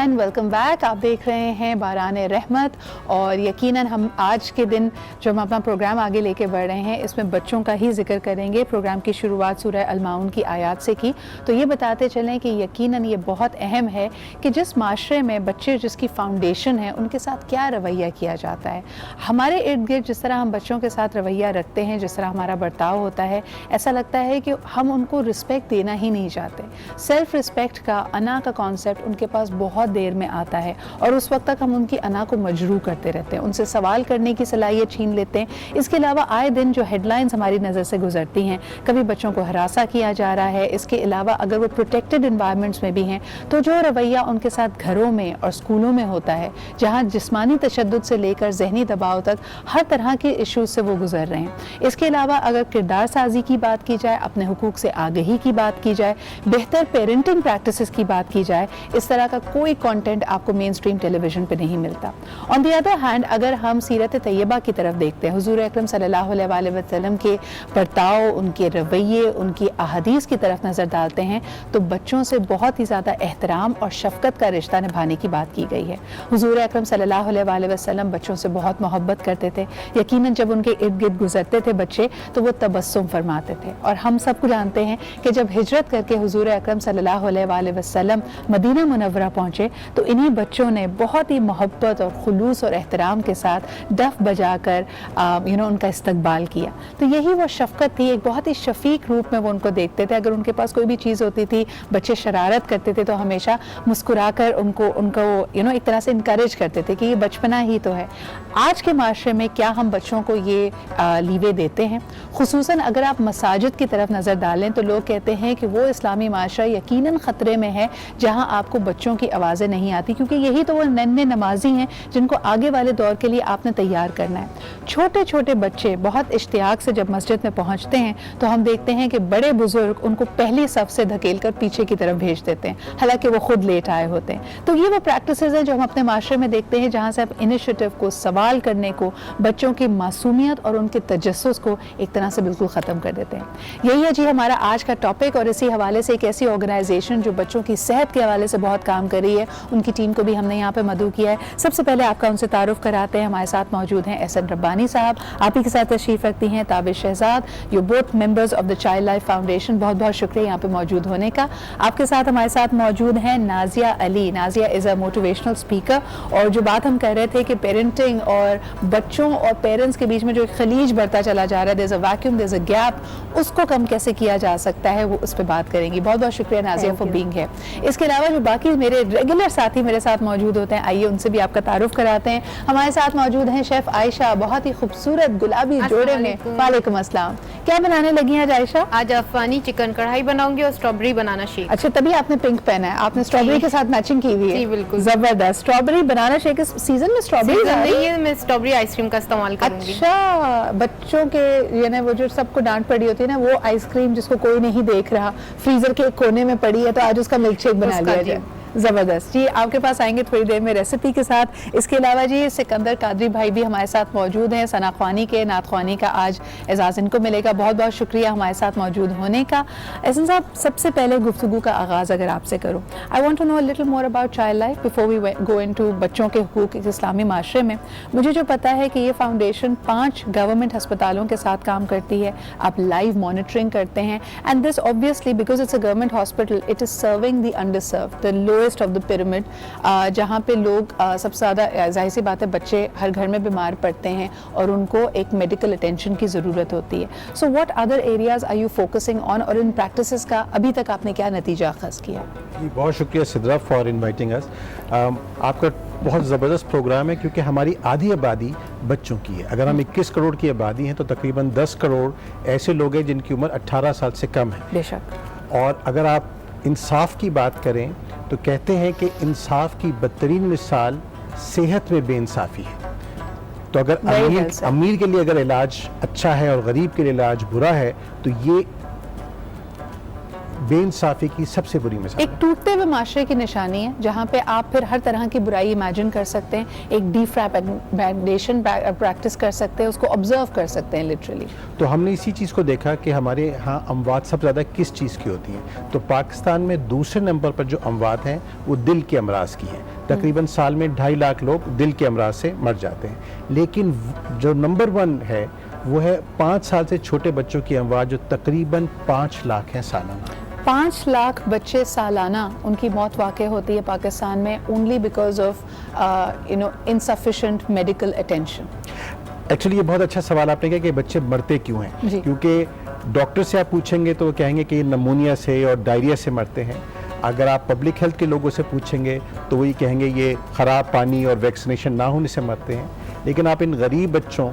नाज़रीन, welcome back. आप देख रहे हैं बारान रहमत, और यकीनन हम आज के दिन जो हम अपना प्रोग्राम आगे लेके बढ़ रहे हैं इसमें बच्चों का ही जिक्र करेंगे। प्रोग्राम की शुरुआत सूरह अल-माउन की आयत से की, तो ये बताते चलें कि यकीनन ये बहुत अहम है कि जिस माशरे में बच्चे जिसकी फाउंडेशन है उनके साथ क्या रवैया किया जाता है। हमारे इर्द गिर्द जिस तरह हम बच्चों के साथ रवैया रखते हैं, जिस तरह हमारा बर्ताव होता है, ऐसा लगता है कि हम उनको रिस्पेक्ट देना ही नहीं चाहते। सेल्फ रिस्पेक्ट का, अना का कॉन्सेप्ट उनके पास बहुत देर में आता है और उस वक्त तक हम उनकी अना को मजरू करते रहते हैं, उनसे सवाल करने की सलाहियत छीन लेते हैं। इसके अलावा आए दिन जो हेडलाइंस हमारी नज़र से गुजरती हैं, कभी बच्चों को हरासा किया जा रहा है, इसके अलावा अगर वो प्रोटेक्टेड इन्वायरमेंट्स में भी हैं तो जो रवैया उनके साथ घरों में और स्कूलों में होता है, जहाँ जिस्मानी तशद्दुद से लेकर जहनी दबाव तक हर तरह के इश्यूज से वो गुजर रहे हैं। इसके अलावा अगर किरदार साजी की बात की जाए, अपने हुकूक से आगही की बात की जाए, बेहतर पेरेंटिंग प्रैक्टिसेस की बात की जाए, इस तरह का कोई कंटेंट आपको मेन स्ट्रीम टेलीविजन पे नहीं मिलता। ऑन द अदर हैंड अगर हम सीरत तैयबा की तरफ देखते हैं, हुजूर अकरम सल्लल्लाहु अलैहि वसल्लम के बर्ताव, उनके रवैये, उनकी अहादीस की तरफ नज़र डालते हैं तो बच्चों से बहुत ही ज़्यादा एहतराम और शफकत का रिश्ता निभाने की बात की गई है। हुजूर अकरम सल्लल्लाहु अलैहि वसल्लम बच्चों से बहुत मोहब्बत करते थे। यकीनन जब उनके इर्द गिर्द गुजरते थे बच्चे तो वो तबस्सुम फरमाते थे। और हम सबको जानते हैं कि जब हिजरत करके हुजूर अकरम सल्लल्लाहु अलैहि वसल्लम मदीना मुनव्वरा पहुंचे तो इन्हीं बच्चों ने बहुत ही मोहब्बत और खुलूस और एहतराम के साथ डफ बजाकर उनका इस्तकबाल किया। तो यही वो शफकत थी, एक बहुत ही शफीक रूप में वो उनको देखते थे। अगर उनके पास कोई भी चीज़ होती थी, बच्चे शरारत करते थे तो हमेशा मुस्कुराकर उनको एक तरह से इनकरेज करते थे कि ये बचपना ही तो है। आज के माशरे में क्या हम बच्चों को ये लीवे देते हैं? खुसूसन अगर आप मसाजिद की तरफ नज़र डालें तो लोग कहते हैं कि वो इस्लामी माशरा यकीनन ख़तरे में है जहाँ आपको बच्चों की आवाज़ें नहीं आती, क्योंकि यही तो वो नन्हे नमाजी हैं जिनको आगे वाले दौर के लिए आपने तैयार करना है। छोटे छोटे बच्चे बहुत इश्तियाक से जब मस्जिद में पहुँचते हैं तो हम देखते हैं कि बड़े बुजुर्ग उनको पहली सफ से धकेल कर पीछे की तरफ भेज देते हैं, हालांकि वो खुद लेट आए होते हैं। तो ये वो प्रैक्टिसेस हैं जो हम अपने माशरे में देखते हैं जहाँ से आप इनिशिएटिव को, सवाल करने को, बच्चों की मासूमियत और उनके तजस्सुस को एक तरह से बिल्कुल ख़त्म कर देते हैं। यही है जी हमारा आज का टॉपिक, और इसी हवाले से एक ऐसी ऑर्गेनाइजेशन जो बच्चों की सेहत के हवाले से बहुत काम कर रही है, उनकी टीम को भी हमने यहाँ पे मदऊ किया है। सबसे पहले आपका उनसे तारुफ कराते हैं। हमारे साथ मौजूद हैं एहसन रब्बानी साहब, आप ही के साथ तशरीफ़ रखती हैं Tabish Shahzad, you both members of the Child Life Foundation. बहुत बहुत शुक्रिया यहाँ पे मौजूद होने का। आपके साथ हमारे साथ मौजूद हैं Nazia Ali. Nazia is a motivational speaker, और जो बात हम कह रहे थे कि पेरेंटिंग और बच्चों और पेरेंट्स के बीच में जो खलीज बढ़ता चला जा रहा है, there is a vacuum, there is a gap, उसको कम कैसे किया जा सकता है, वो उस पर बात करेंगी। बहुत बहुत शुक्रिया नाजिया फॉर बीइंग हियर। इसके अलावा जो बाकी मेरे रेगुलर साथी मेरे साथ मौजूद होते हैं, आइए उनसे भी आपका तारुफ कराते हैं। हमारे साथ मौजूद हैं शेफ आयशा, बहुत ही खूबसूरत गुलाबी जोड़े में। वालेकुम अस्सलाम। क्या बनाने लगी हैं आयशा? आज अफगानी चिकन कढ़ाई बनाऊंगी और स्ट्रॉबेरी बनाना शेक। अच्छा, तभी आपने पिंक पहना है, आपने स्ट्रॉबेरी के साथ मैचिंग की हुई है। जी बिल्कुल, जबरदस्त। स्ट्रॉबेरी बनाना शेक इस सीजन में स्ट्रॉबेरी नहीं है, मैं स्ट्रॉबेरी आइसक्रीम का इस्तेमाल करूंगी। अच्छा, बच्चों के यानी वो जो सबको डांट पड़ी होती है ना, वो आइसक्रीम जिसको कोई नहीं देख रहा, फ्रीजर के कोने में पड़ी है, तो आज उसका मिल्क शेक बना लिया जाए। ज़बरदस्त जी, आपके पास आएंगे थोड़ी देर में रेसिपी के साथ। इसके अलावा जी सिकंदर कादरी भाई भी हमारे साथ मौजूद हैं, सना ख्वानी के, नात ख्वानी का आज एजाज़ इनको मिलेगा। बहुत बहुत शुक्रिया हमारे साथ मौजूद होने का। एहसन साहब, सबसे पहले गुफ्तगू का आगाज़ अगर आपसे करूँ, I want to know a little more about Child Life before we go into बच्चों के हुकूक इस इस्लामी माशरे में। मुझे जो पता है कि ये फाउंडेशन 5 गवर्नमेंट अस्पतालों के साथ काम करती है, आप लाइव मॉनिटरिंग करते हैं, and this obviously because it's a government hospital, it is serving the underserved, the lowest of the pyramid, जहाँ पे लोग सबसे ज़्यादा, जाहिर सी बात है, बच्चे हर घर में बीमार पड़ते हैं और उनको एक मेडिकल अटेंशन की ज़रूरत होती है। So what other areas are you focusing on, और इन प्रैक्टिसेस का अभी तक आपने क्या नतीजा अखज़ किया? जी, बहुत शुक्रिया सिद्रा फॉर इनवाइटिंग अस। आपका बहुत ज़बरदस्त प्रोग्राम है, क्योंकि हमारी आधी आबादी बच्चों की है। अगर हम 21 करोड़ की आबादी हैं तो तकरीबन 10 करोड़ ऐसे लोग हैं जिनकी उम्र 18 साल से कम है। बेशक। और अगर आप इंसाफ की बात करें तो कहते हैं कि इंसाफ की बदतरीन मिसाल सेहत में बेइंसाफ़ी है। तो अगर अमीर के लिए अगर इलाज अच्छा है और गरीब के लिए इलाज बुरा है, तो ये بے انصافی کی سب سے بری مثال ایک ہے. ٹوٹتے ہوئے معاشرے کی نشانی ہے جہاں پہ آپ پھر ہر طرح کی برائی امیجن کر سکتے ہیں, ایک ڈیفریگمنٹیشن پریکٹس کر سکتے ہیں, اس کو آبزرو کر سکتے ہیں لٹرلی. تو ہم نے اسی چیز کو دیکھا کہ ہمارے ہاں اموات سب زیادہ کس چیز کی ہوتی ہیں. تو پاکستان میں دوسرے نمبر پر جو اموات ہیں وہ دل کے امراض کی ہیں. تقریباً سال میں 2.5 لاکھ لوگ دل کے امراض سے مر جاتے ہیں. لیکن جو نمبر 1 ہے وہ ہے 5 سال سے چھوٹے بچوں کی اموات جو تقریباً 5 لاکھ ہیں سالانہ. 5 لاکھ بچے سالانہ ان کی موت واقع ہوتی ہے پاکستان میں only because of insufficient medical attention. Actually یہ بہت اچھا سوال آپ نے کیا کہ بچے مرتے کیوں ہیں. جی. کیونکہ ڈاکٹر سے آپ پوچھیں گے تو وہ کہیں گے کہ یہ نمونیا سے اور ڈائریا سے مرتے ہیں. اگر آپ پبلک ہیلتھ کے لوگوں سے پوچھیں گے تو وہی کہیں گے یہ خراب پانی اور ویکسینیشن نہ ہونے سے مرتے ہیں. لیکن آپ ان غریب بچوں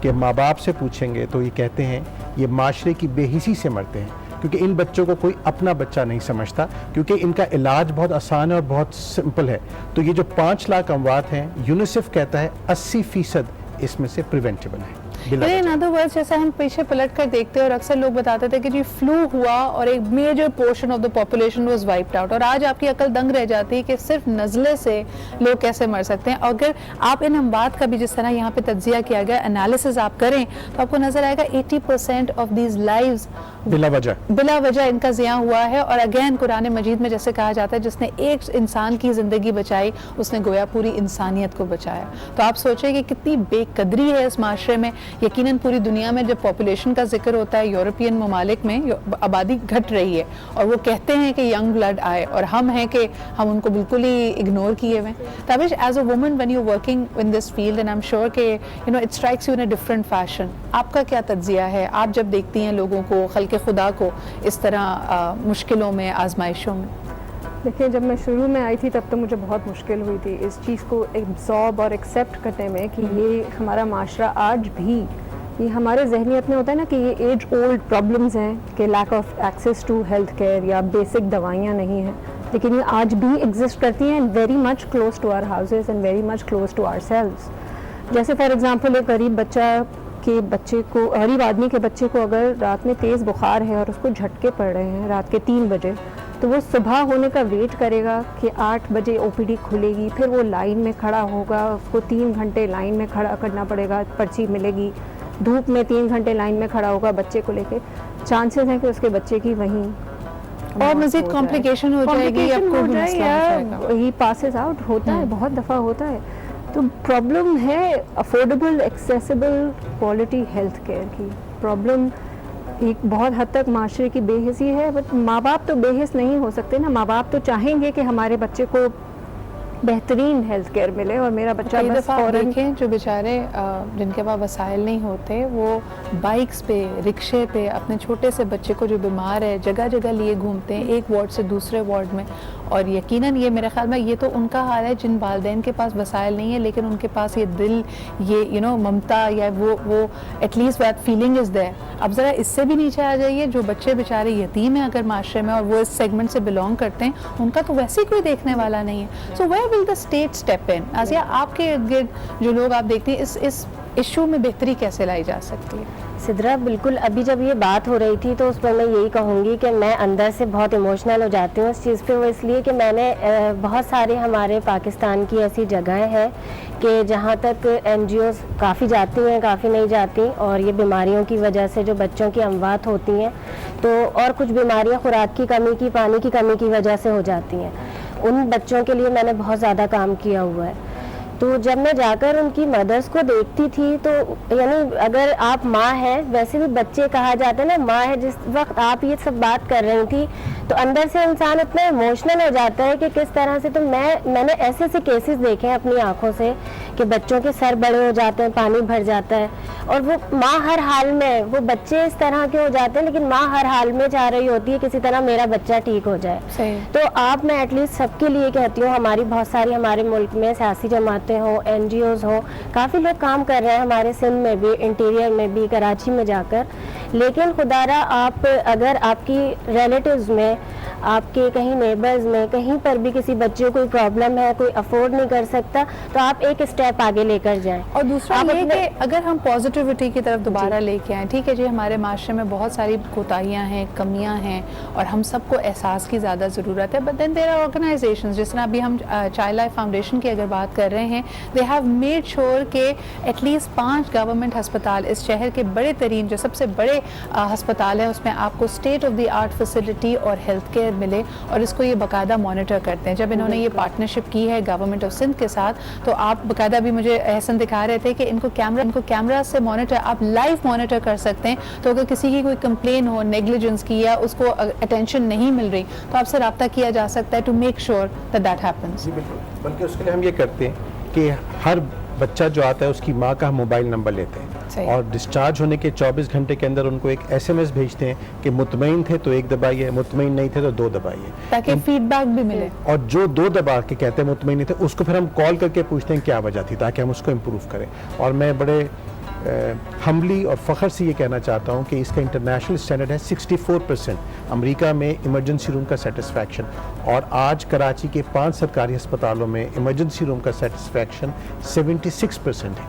کے ماں باپ سے پوچھیں گے تو یہ کہتے ہیں یہ معاشرے کی بے حسی سے مرتے ہیں, کیونکہ ان بچوں کو کوئی اپنا بچہ نہیں سمجھتا, کیونکہ ان کا علاج بہت آسان ہے اور بہت سمپل ہے. تو یہ جو 5 لاکھ اموات ہیں یونیسیف کہتا ہے 80% اس میں سے پریونٹیبل ہے. ان ادر ورڈز جیسے ہم پیچھے پلٹ کر دیکھتے ہیں اور اکثر لوگ بتاتے تھے کہ جی فلو ہوا اور ایک major portion of the population was wiped out, اور آج آپ کی عقل دنگ رہ جاتی ہے کہ صرف نزلے سے لوگ کیسے مر سکتے ہیں. اگر آپ ان اموات کا بھی جس طرح یہاں پہ تجزیہ کیا گیا انالیسز آپ کریں تو آپ کو نظر آئے گا 80% آف دیز لائیوز بلا وجہ ان کا ضیاع ہوا ہے. اور اگین قرآن مجید میں جیسے کہا جاتا ہے جس نے ایک انسان کی زندگی بچائی اس نے گویا پوری انسانیت کو بچایا. تو آپ سوچیں کہ کتنی بے قدری ہے اس معاشرے میں. یقیناً پوری دنیا میں جب پاپولیشن کا ذکر ہوتا ہے یورپین ممالک میں آبادی گھٹ رہی ہے اور وہ کہتے ہیں کہ ینگ بلڈ آئے, اور ہم ہیں کہ ہم ان کو بالکل ہی اگنور کیے ہوئے. Tabish is a woman when you working in this field and I am sure کہ it strikes you in a different fashion, آپ کا کیا تجزیہ ہے آپ جب دیکھتی ہیں لوگوں کو خلق خدا کو اس طرح مشکلوں میں آزمائشوں میں؟ دیکھیں جب میں شروع میں آئی تھی تب تو مجھے بہت مشکل ہوئی تھی اس چیز کو ایبزارب اور ایکسیپٹ کرنے میں کہ یہ ہمارا معاشرہ آج بھی یہ ہمارے ذہنیت میں ہوتا ہے نا کہ یہ ایج اولڈ پرابلمز ہیں کہ lack of access to health care یا بیسک دوائیاں نہیں ہیں, لیکن یہ آج بھی ایگزسٹ کرتی ہیں and very much close to our houses and very much close to our selves. جیسے فار ایگزامپل ایک غریب آدمی کے بچے کو اگر رات میں تیز بخار ہے اور اس کو جھٹکے پڑ رہے ہیں رات کے 3 بجے تو وہ صبح ہونے کا ویٹ کرے گا کہ 8 بجے OPD کھلے گی, پھر وہ لائن میں کھڑا ہوگا, اس کو 3 گھنٹے لائن میں کھڑا کرنا پڑے گا, پرچی ملے گی, دھوپ میں 3 گھنٹے لائن میں کھڑا ہوگا بچے کو لے کے, چانسز ہیں کہ اس کے بچے کی وہیں اور مزید کمپلیکیشن ہو جائے گی, آپ کو ہی پاسز آؤٹ ہوتا ہے, بہت دفعہ ہوتا ہے. تو پرابلم ہے affordable accessible quality health care کی. پرابلم ایک بہت حد تک معاشرے کی بے حسی ہے, بٹ ماں باپ تو بے حس نہیں ہو سکتے نا. ماں باپ تو چاہیں گے کہ ہمارے بچے کو بہترین ہیلتھ کیئر ملے اور میرا بچہ کئی بس دفعہ دیکھیں جو بیچارے جن کے پاس وسائل نہیں ہوتے وہ بائکس پہ رکشے پہ اپنے چھوٹے سے بچے کو جو بیمار ہے جگہ جگہ لیے گھومتے ہیں ایک وارڈ سے دوسرے وارڈ میں. اور یقیناً یہ میرے خیال میں یہ تو ان کا حال ہے جن والدین کے پاس وسائل نہیں ہے لیکن ان کے پاس یہ دل یہ ممتا یا وہ at least that feeling is there. اب ذرا اس سے بھی نیچے آ جائیے جو بچے بیچارے یتیم ہیں اگر معاشرے میں اور وہ اس سیگمنٹ سے بلانگ کرتے ہیں ان کا تو ویسے ہی کوئی دیکھنے والا نہیں ہے. So where will the state step in? Asiya آپ کے ارد گرد جو لوگ آپ دیکھتے ہیں اس ایشو میں بہتری کیسے لائی جا سکتی ہے؟ سدرا بالکل ابھی جب یہ بات ہو رہی تھی تو اس پر میں یہی کہوں گی کہ میں اندر سے بہت ایموشنل ہو جاتی ہوں اس چیز پہ. وہ اس لیے کہ میں نے بہت سارے ہمارے پاکستان کی ایسی جگہیں ہیں کہ جہاں تک NGOs کافی جاتی ہیں کافی نہیں جاتی, اور یہ بیماریوں کی وجہ سے جو بچوں کی اموات ہوتی ہیں تو اور کچھ بیماریاں خوراک کی کمی کی پانی کی کمی کی وجہ سے ہو جاتی ہیں. ان بچوں کے لیے میں نے بہت زیادہ کام کیا ہوا ہے. تو جب میں جا کر ان کی مدرس کو دیکھتی تھی تو یعنی اگر آپ ماں ہیں, ویسے بھی بچے کہا جاتا ہے نا ماں ہے, جس وقت آپ یہ سب بات کر رہی تھی تو اندر سے انسان اتنا ایموشنل ہو جاتا ہے کہ کس طرح سے. تو میں نے ایسے ایسے کیسز دیکھے ہیں اپنی آنکھوں سے کہ بچوں کے سر بڑے ہو جاتے ہیں, پانی بھر جاتا ہے, اور وہ ماں ہر حال میں, وہ بچے اس طرح کے ہو جاتے ہیں لیکن ماں ہر حال میں چاہ رہی ہوتی ہے کسی طرح میرا بچہ ٹھیک ہو جائے. تو آپ میں ایٹ لیسٹ سب کے لیے کہتی ہوں, ہماری بہت ساری ہمارے ملک میں سیاسی جماعتیں ہوں, NGOs ہوں, کافی لوگ کام کر رہے ہیں ہمارے سندھ میں بھی, انٹیریئر میں بھی, کراچی میں جا کر, لیکن خدا را آپ اگر آپ کی ریلیٹیوز میں آپ کے کہیں نیبرز میں کہیں پر بھی کسی بچے کو کوئی پرابلم ہے, کوئی افورڈ نہیں کر سکتا, تو آپ ایک اسٹیپ آگے لے کر جائیں. اور دوسرا آپ یہ اپنے- کہ اگر ہم پازیٹیوٹی کی طرف دوبارہ لے کے آئیں, ٹھیک ہے جی ہمارے معاشرے میں بہت ساری کوتاہیاں ہیں, کمیاں ہیں, اور ہم سب کو احساس کی زیادہ ضرورت ہے, but then there are organisations, جس طرح ابھی ہم چائلڈ لائف فاؤنڈیشن کی اگر بات کر رہے ہیں, دے ہیو میڈ شیور کہ ایٹ لیسٹ 5 گورنمنٹ ہسپتال اس شہر کے بڑے ترین جو سب سے بڑے ہسپتال ہیں اس میں آپ کو state of the art facility اور ہیلتھ کیئر ملے, اور اس کو یہ باقاعدہ مانیٹر کرتے ہیں. جب انہوں نے یہ پارٹنرشپ کی ہے گورنمنٹ آف سندھ کے ساتھ, تو آپ باقاعدہ بھی مجھے احسن دکھا رہے تھے کہ ان کو کیمرہ سے مانیٹر, آپ لائیو مانیٹر کر سکتے ہیں. تو اگر کسی کی کوئی کمپلین ہو نیگلیجنس کی یا اس کو اٹینشن نہیں مل رہی, تو آپ سے رابطہ کیا جا سکتا ہے to make sure that happens. جی بالکل, بلکہ اس کے لیے ہم یہ کرتے ہیں کہ ہر بچہ جو آتا ہے اس کی ماں کا ہم موبائل نمبر لیتے ہیں, اور ڈسچارج ہونے کے 24 گھنٹے کے اندر ان کو ایک SMS بھیجتے ہیں کہ مطمئن تھے تو 1 دبائیے, مطمئن نہیں تھے تو 2 دبائیے, تاکہ فیڈ بیک بھی ملے. اور جو 2 دبا کے کہتے ہیں مطمئن نہیں تھے اس کو پھر ہم کال کر کے پوچھتے ہیں کیا وجہ تھی, تاکہ ہم اس کو امپروو کریں. اور میں بڑے ہمبلی اور فخر سے یہ کہنا چاہتا ہوں کہ اس کا انٹرنیشنل اسٹینڈرڈ ہے 64% امریکہ میں ایمرجنسی روم کا سیٹسفیکشن, اور آج کراچی کے 5 سرکاری ہسپتالوں میں ایمرجنسی روم کا سیٹسفیکشن 76% ہے.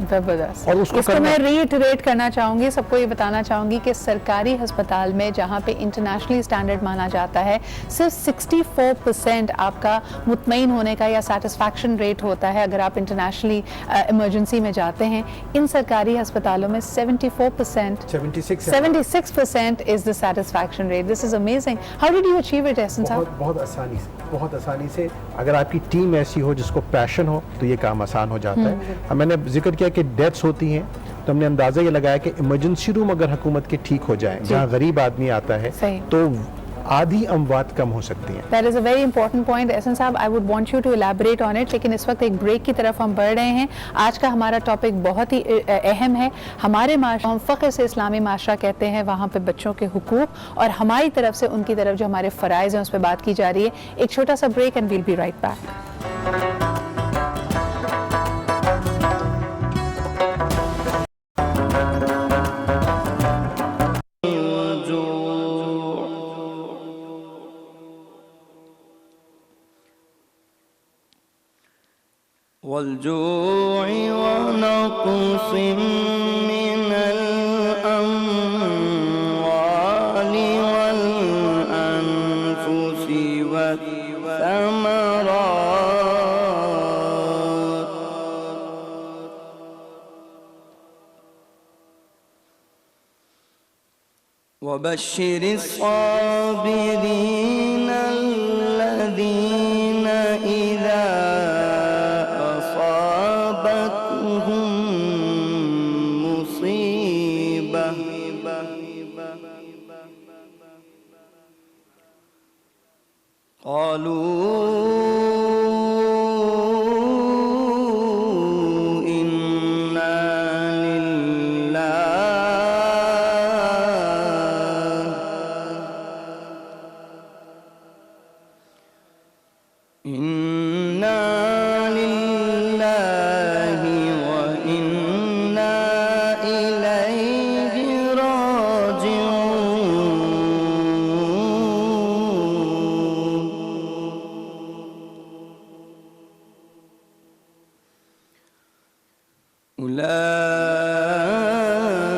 زبردست. اور اس کو میں ریٹریٹ کرنا چاہوں گی, سب کو یہ بتانا چاہوں گی کہ سرکاری ہسپتال میں جہاں پہ انٹرنیشنلی اسٹینڈرڈ مانا جاتا ہے, صرف 64% آپ کا مطمئن ہونے کا یا سیٹسفیکشن ریٹ ہوتا ہے اگر آپ انٹرنیشنلی ایمرجنسی میں جاتے ہیں. ان سرکاری ہسپتالوں میں 76% is the satisfaction rate. This is amazing. How did you achieve it Ahsan sahab? بہت آسانی سے اگر آپ کی ٹیم ایسی ہو جس کو پیشن ہو تو یہ کام آسان ہو جاتا ہے. میں نے ذکر کیا کہ ڈیتھس ہوتی ہیں, تو ہم نے اندازہ یہ لگایا کہ ایمرجنسی روم اگر حکومت کے ٹھیک ہو جائیں, جہاں غریب آدمی آتا ہے, تو آدھی اموات کم ہو سکتی ہیں. That is a very important point. احسن صاحب, I would want you to elaborate on it. لیکن اس وقت ایک بریک کی طرف ہم بڑھ رہے ہیں. آج کا ہمارا ٹاپک بہت ہی اہم ہے. ہمارے معاشرے, ہم فخر سے اسلامی معاشرہ کہتے ہیں, وہاں پہ بچوں کے حقوق اور ہماری طرف سے ان کی طرف جو ہمارے فرائض ہیں اس پہ بات کی جا رہی ہے. ایک چھوٹا سا break and we'll be right back. والجوع ونقص من الأموال والأنفس والثمرات وبشر الصابرين الذين إذا أصابتهم مصيبة قالوا إنا لله وإنا إليه راجعون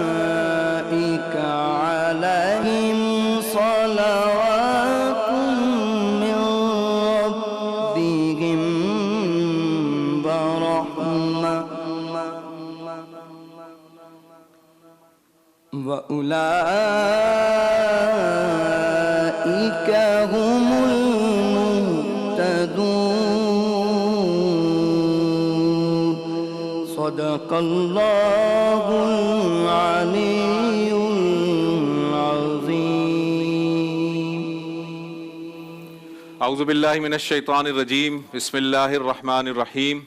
أولئك عليهم صلوات من ربهم ورحمة وأولئك هم المهتدون. صدق الله العلي العظيم. اعوذ باللہ من الشیطان الرجیم. بسم اللہ الرحمن الرحیم.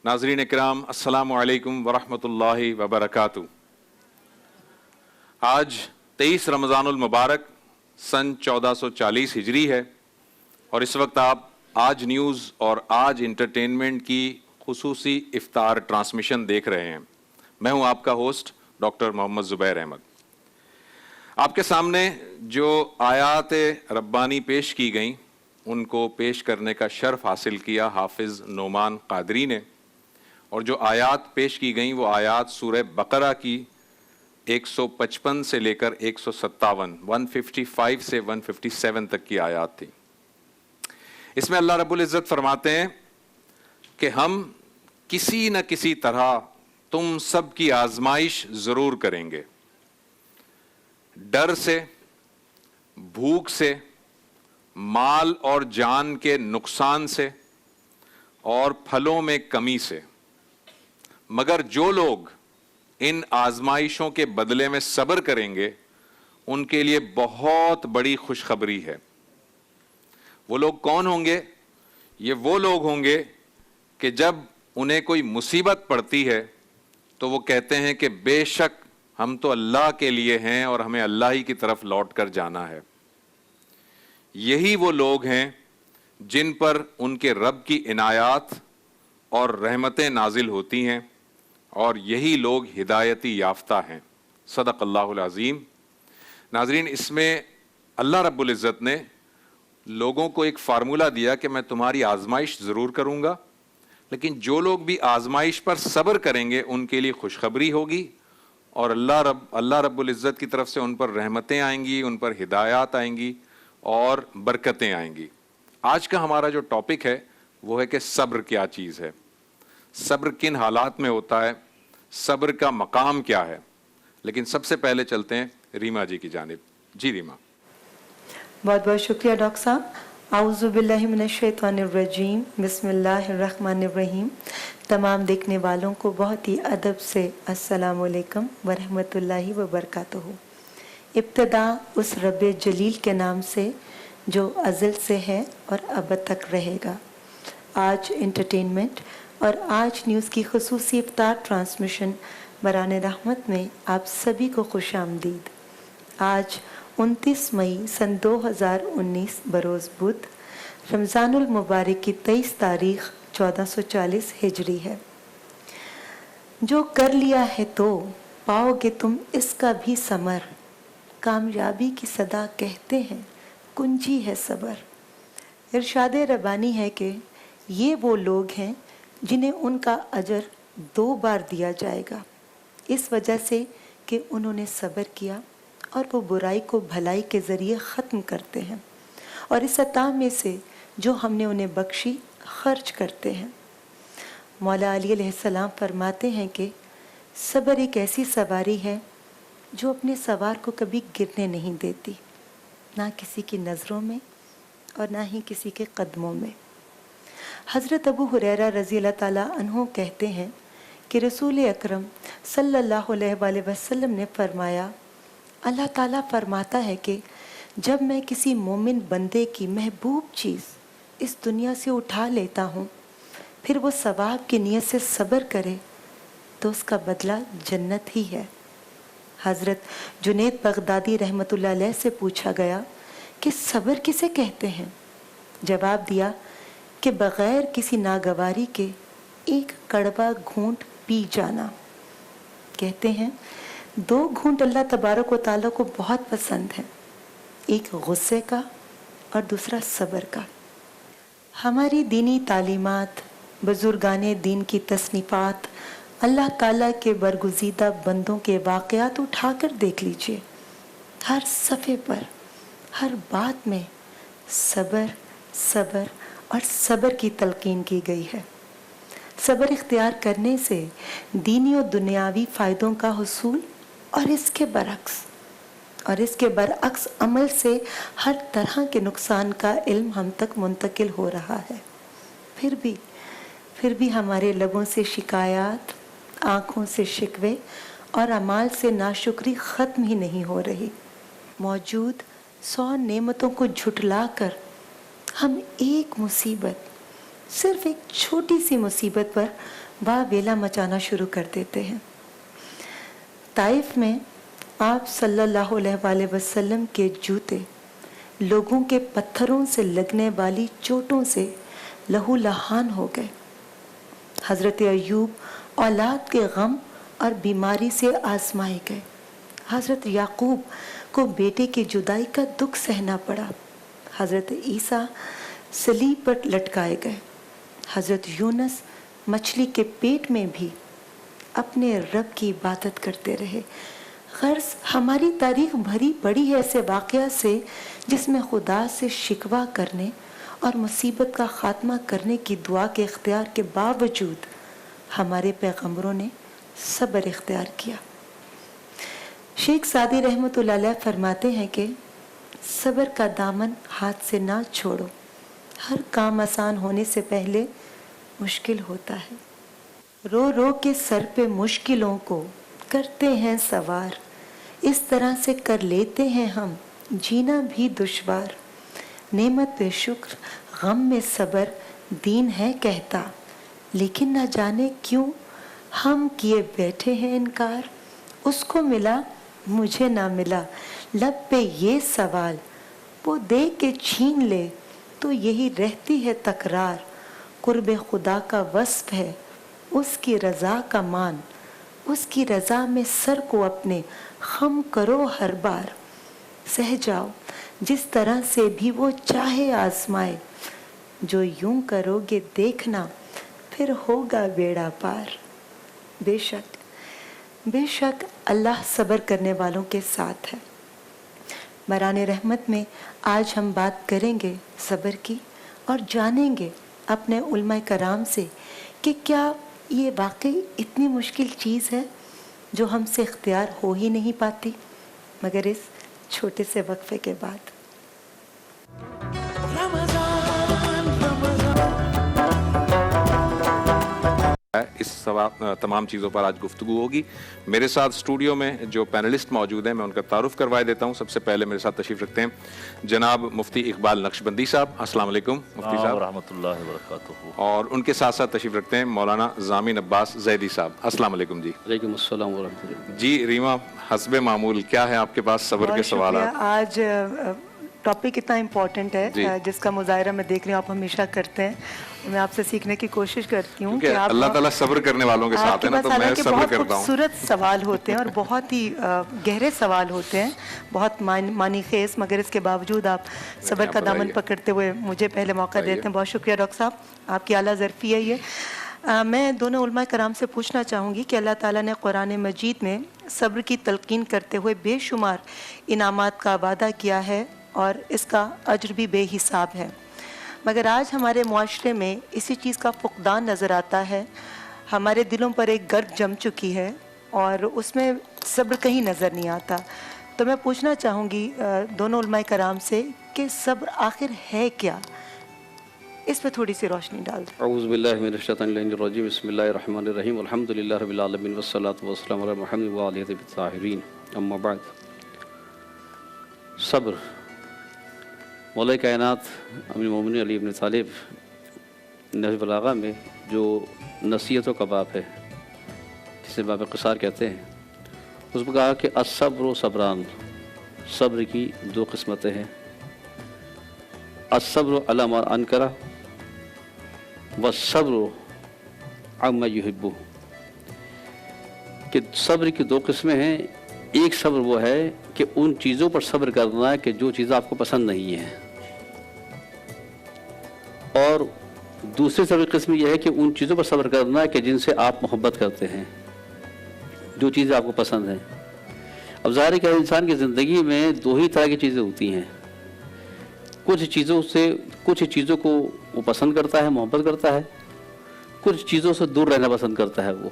ناظرین اکرام, السلام علیکم ورحمۃ اللہ وبرکاتہ. آج 23 رمضان المبارک سن 1440 ہجری ہے, اور اس وقت آپ آج نیوز اور آج انٹرٹینمنٹ کی خصوصی افطار ٹرانسمیشن دیکھ رہے ہیں. میں ہوں آپ کا ہوسٹ ڈاکٹر محمد زبیر احمد. آپ کے سامنے جو آیات ربانی پیش کی گئیں ان کو پیش کرنے کا شرف حاصل کیا حافظ نعمان قادری نے، اور جو آیات پیش کی گئیں وہ آیات سورہ بقرہ کی 155 سے لے کر 157 155 سے 157 تک کی آیات تھی۔ اس میں اللہ رب العزت فرماتے ہیں کہ ہم کسی نہ کسی طرح تم سب کی آزمائش ضرور کریں گے، ڈر سے، بھوک سے، مال اور جان کے نقصان سے اور پھلوں میں کمی سے، مگر جو لوگ ان آزمائشوں کے بدلے میں صبر کریں گے ان کے لیے بہت بڑی خوشخبری ہے۔ وہ لوگ کون ہوں گے؟ یہ وہ لوگ ہوں گے کہ جب انہیں کوئی مصیبت پڑتی ہے تو وہ کہتے ہیں کہ بے شک ہم تو اللہ کے لیے ہیں اور ہمیں اللہ ہی کی طرف لوٹ کر جانا ہے۔ یہی وہ لوگ ہیں جن پر ان کے رب کی عنایات اور رحمتیں نازل ہوتی ہیں، اور یہی لوگ ہدایتی یافتہ ہیں۔ صدق اللہ العظیم۔ ناظرین، اس میں اللہ رب العزت نے لوگوں کو ایک فارمولہ دیا کہ میں تمہاری آزمائش ضرور کروں گا، لیکن جو لوگ بھی آزمائش پر صبر کریں گے ان کے لیے خوشخبری ہوگی، اور اللہ رب العزت کی طرف سے ان پر رحمتیں آئیں گی، ان پر ہدایات آئیں گی اور برکتیں آئیں گی۔ آج کا ہمارا جو ٹاپک ہے وہ ہے کہ صبر کیا چیز ہے، صبر کن حالات میں ہوتا ہے، صبر کا مقام کیا ہے۔ لیکن سب سے پہلے چلتے ہیں ریما جی کی جانب۔ جی ریما۔ بہت بہت شکریہ ڈاکٹر صاحب۔ اعوذ باللہ من الشیطان الرجیم، بسم اللہ الرحمن الرحیم۔ تمام دیکھنے والوں کو بہت ہی ادب سے السلام علیکم ورحمۃ اللہ وبرکاتہ۔ ابتدا اس رب جلیل کے نام سے جو ازل سے ہے اور ابد تک رہے گا۔ آج انٹرٹینمنٹ اور آج نیوز کی خصوصی افطار ٹرانسمیشن بران رحمت میں آپ سبھی کو خوش آمدید۔ آج 29 مئی سن 2019 بروز بدھ، رمضان المبارک کی 23 تاریخ 1440 ہجری ہے۔ جو کر لیا ہے تو پاؤ گے تم اس کا بھی ثمر، کامیابی کی صدا کہتے ہیں کنجی ہے صبر۔ ارشاد ربانی ہے کہ یہ وہ لوگ ہیں جنہیں ان کا اجر 2 بار دیا جائے گا، اس وجہ سے کہ انہوں نے صبر کیا اور وہ برائی کو بھلائی کے ذریعے ختم کرتے ہیں، اور اس عطا میں سے جو ہم نے انہیں بخشی خرچ کرتے ہیں۔ مولا علی علیہ السلام فرماتے ہیں کہ صبر ایک ایسی سواری ہے جو اپنے سوار کو کبھی گرنے نہیں دیتی، نہ کسی کی نظروں میں اور نہ ہی کسی کے قدموں میں۔ حضرت ابو ہریرہ رضی اللہ تعالیٰ عنہ کہتے ہیں کہ رسول اکرم صلی اللہ علیہ وآلہ وسلم نے فرمایا، اللہ تعالیٰ فرماتا ہے کہ جب میں کسی مومن بندے کی محبوب چیز اس دنیا سے اٹھا لیتا ہوں، پھر وہ ثواب کی نیت سے صبر کرے تو اس کا بدلہ جنت ہی ہے۔ حضرت جنید بغدادی رحمۃ اللہ علیہ سے پوچھا گیا کہ صبر کسے کہتے ہیں؟ جواب دیا کہ بغیر کسی ناگواری کے ایک کڑوا گھونٹ پی جانا۔ کہتے ہیں 2 گھونٹ اللہ تبارک و تعالیٰ کو بہت پسند ہے، ایک غصے کا اور دوسرا صبر کا۔ ہماری دینی تعلیمات، بزرگان دین کی تصنیفات، اللہ تعالیٰ کے برگزیدہ بندوں کے واقعات اٹھا کر دیکھ لیجئے، ہر صفحے پر، ہر بات میں صبر صبر اور صبر کی تلقین کی گئی ہے۔ صبر اختیار کرنے سے دینی و دنیاوی فائدوں کا حصول اور اس کے برعکس عمل سے ہر طرح کے نقصان کا علم ہم تک منتقل ہو رہا ہے۔ پھر بھی ہمارے لبوں سے شکایات، آنکھوں سے شکوے اور اعمال سے ناشکری ختم ہی نہیں ہو رہی۔ موجود 100 نعمتوں کو جھٹلا کر ہم ایک مصیبت، صرف ایک چھوٹی سی مصیبت پر واویلا مچانا شروع کر دیتے ہیں۔ طائف میں آپ صلی اللہ علیہ وآلہ وسلم کے جوتے لوگوں کے پتھروں سے لگنے والی چوٹوں سے لہو لہان ہو گئے۔ حضرت ایوب اولاد کے غم اور بیماری سے آزمائے گئے۔ हज़रत याकूब को बेटे की जुदाई का दुख सहना पड़ा। हज़रत ईसा सलीब पर लटकाए गए। हज़रत यूनुस मछली के पेट में भी अपने रब की इबादत करते रहे। गर्ज हमारी तारीख भरी पड़ी है ऐसे वाक़या से जिसमें खुदा से शिकवा करने और मुसीबत का ख़ात्मा करने की दुआ के इख्तियार के बावजूद हमारे पैगम्बरों ने सब्र इख्तियार किया। शेख सादी रहमतुल्लाह अलैह फरमाते हैं कि सब्र का दामन हाथ से ना छोड़ो, हर काम आसान होने से पहले मुश्किल होता है। रो रो के सर पे मुश्किलों को करते हैं सवार, इस तरह से कर लेते हैं हम जीना भी दुश्वार। नेमत पे शुक्र गम में सब्र दीन है कहता, लेकिन ना जाने क्यों हम किए बैठे हैं इनकार। उसको मिला मुझे ना मिला, लब पे ये सवाल, वो दे के छीन ले तो यही रहती है तकरार। कुर्ब खुदा का वस्फ है उसकी रज़ा का मान, उसकी रज़ा में सर को अपने खम करो हर बार। सह जाओ जिस तरह से भी वो चाहे आजमाए, जो यूं करोगे देखना फिर होगा बेड़ा पार। बेशक बेशक अल्लाह सब्र करने वालों के साथ है। बराने रहमत में आज हम बात करेंगे सब्र की और जानेंगे अपने उलमा कराम से कि क्या ये वाकई इतनी मुश्किल चीज़ है जो हमसे इख्तियार हो ही नहीं पाती, मगर इस छोटे से वक्फे के बाद। इस तमाम चीज़ों पर आज गुफ्तगू होगी। मेरे साथ स्टूडियो में जो पैनलिस्ट मौजूद हैं मैं उनका तारुफ करवाए देता हूं। सबसे पहले मेरे साथ तशरीफ़ रखते हैं जनाब मुफ्ती इकबाल नक्शबंदी साहब। अस्सलाम वालेकुम मुफ्ती साहब। रहमतुल्लाहि व बरकातुहू। और उनके साथ साथ तशरीफ़ रखते हैं मौलाना ज़ामिन अब्बास ज़ैदी साहब। अस्सलाम वालेकुम जी। वालेकुम अस्सलाम व रहमतुल्लाह। जी रीमा, हस्बे मामूल क्या है आपके पास सब्र के सवाल? आज टॉपिक इतना इम्पोर्टेंट है जिसका मुजाहिरा मैं देख रही हूँ आप हमेशा करते हैं। मैं आपसे सीखने की कोशिश करती हूँ कि आप अल्लाह ताला सब्र करने वालों के साथ है ना, तो मैं सब्र करता हूँ। खूबसूरत सवाल होते हैं और बहुत ही गहरे सवाल होते हैं, बहुत मानी खेज, मगर इसके बावजूद आप सब्र का दामन पकड़ते हुए मुझे पहले मौका देते हैं। बहुत शुक्रिया डॉक्टर साहब, आपकी आला ज़रफ़ी है ये। मैं दोनों उलमा कराम से पूछना चाहूँगी कि अल्लाह ताला ने कुरान मजीद में सब्र की तलकीन करते हुए बेशुमार इनामात का वादा किया है और इसका अज्र भी बेहिसाब है, मगर आज हमारे मुआशरे में इसी चीज़ का फुक़दान नज़र आता है। हमारे दिलों पर एक गर्द जम चुकी है और उसमें सब्र कहीं नज़र नहीं आता। तो मैं पूछना चाहूँगी दोनों उलमा कराम से कि सब्र आखिर है क्या, इस पर थोड़ी सी रोशनी डाल दें। औज़ु बिल्लाहि मिनश शैतानिर रजीम, बिस्मिल्लाहिर रहमानिर रहीम, अल्हम्दुलिल्लाहि रब्बिल आलमीन वस्सलातु वस्सलामु अला मुहम्मद व आलिहि ताहिरीन, अम्मा बाद। सब्र मौला कायनात अमीर मोमिनीन अली इब्न तालिब नहज बलागा में जो नसीहतों का बाब है, जिसे बाब क़िसार कहते हैं, उसमें कहा कि अस्सब्र सब्रान, सब्र की दो किस्मतें हैं। अस्सब्र अला मा अनकरा वस्सब्र अम्मा युहिब्बु, कि सब्र की दो किस्में हैं। एक सब्र वो है कि उन चीज़ों पर सब्र करना है कि जो चीज़ें आपको पसंद नहीं है, और दूसरी सब्र किस्म यह है कि उन चीज़ों पर सब्र करना है कि जिनसे आप मोहब्बत करते हैं, जो चीज़ें आपको पसंद हैं। अब ज़ाहिर है कि इंसान की ज़िंदगी में दो ही तरह की चीज़ें होती हैं। कुछ चीज़ों को वो पसंद करता है, मोहब्बत करता है, कुछ चीज़ों से दूर रहना पसंद करता है। वो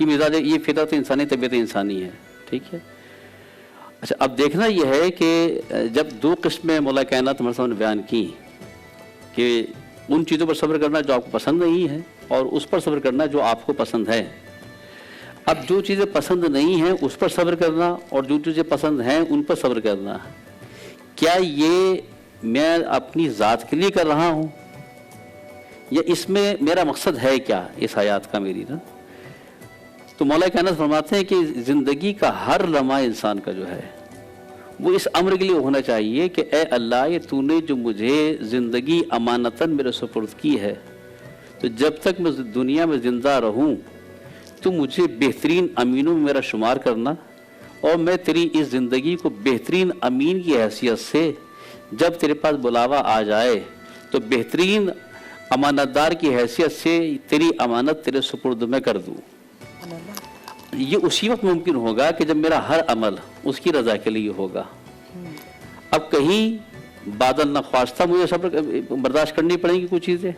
ये मिजाज, ये फितरत इंसानी, तबीयत इंसानी है, ठीक है। अच्छा, अब देखना यह है कि जब दो किस्में मौला कायनात हमारे सामने बयान की कि उन चीज़ों पर सब्र करना जो आपको पसंद नहीं है और उस पर सब्र करना जो आपको पसंद है। अब जो चीज़ें पसंद नहीं हैं उस पर सब्र करना और जो चीज़ें पसंद हैं उन पर सब्र करना, क्या ये मैं अपनी ज़ात के लिए कर रहा हूँ या इसमें मेरा मकसद है क्या इस हयात का मेरी ना? तो मौला कायनात फरमाते हैं कि ज़िंदगी का हर लम्हा इंसान का जो है वो इस अम्र के लिए होना चाहिए कि ए अल्लाह, ये तूने जो मुझे ज़िंदगी अमानतन मेरे सुपुर्द की है, तो जब तक मैं दुनिया में ज़िंदा रहूँ तो मुझे बेहतरीन अमीनों में मेरा शुमार करना اور میں تیری اس زندگی کو بہترین امین کی حیثیت سے جب تیرے پاس بلاوا آ جائے تو بہترین امانت دار کی حیثیت سے تیری امانت تیرے سپرد میں کر دوں. یہ اسی وقت ممکن ہوگا کہ جب میرا ہر عمل اس کی رضا کے لیے ہوگا. اب کہیں بادل نخواستہ مجھے صبر برداشت کرنی پڑیں گی کچھ چیزیں،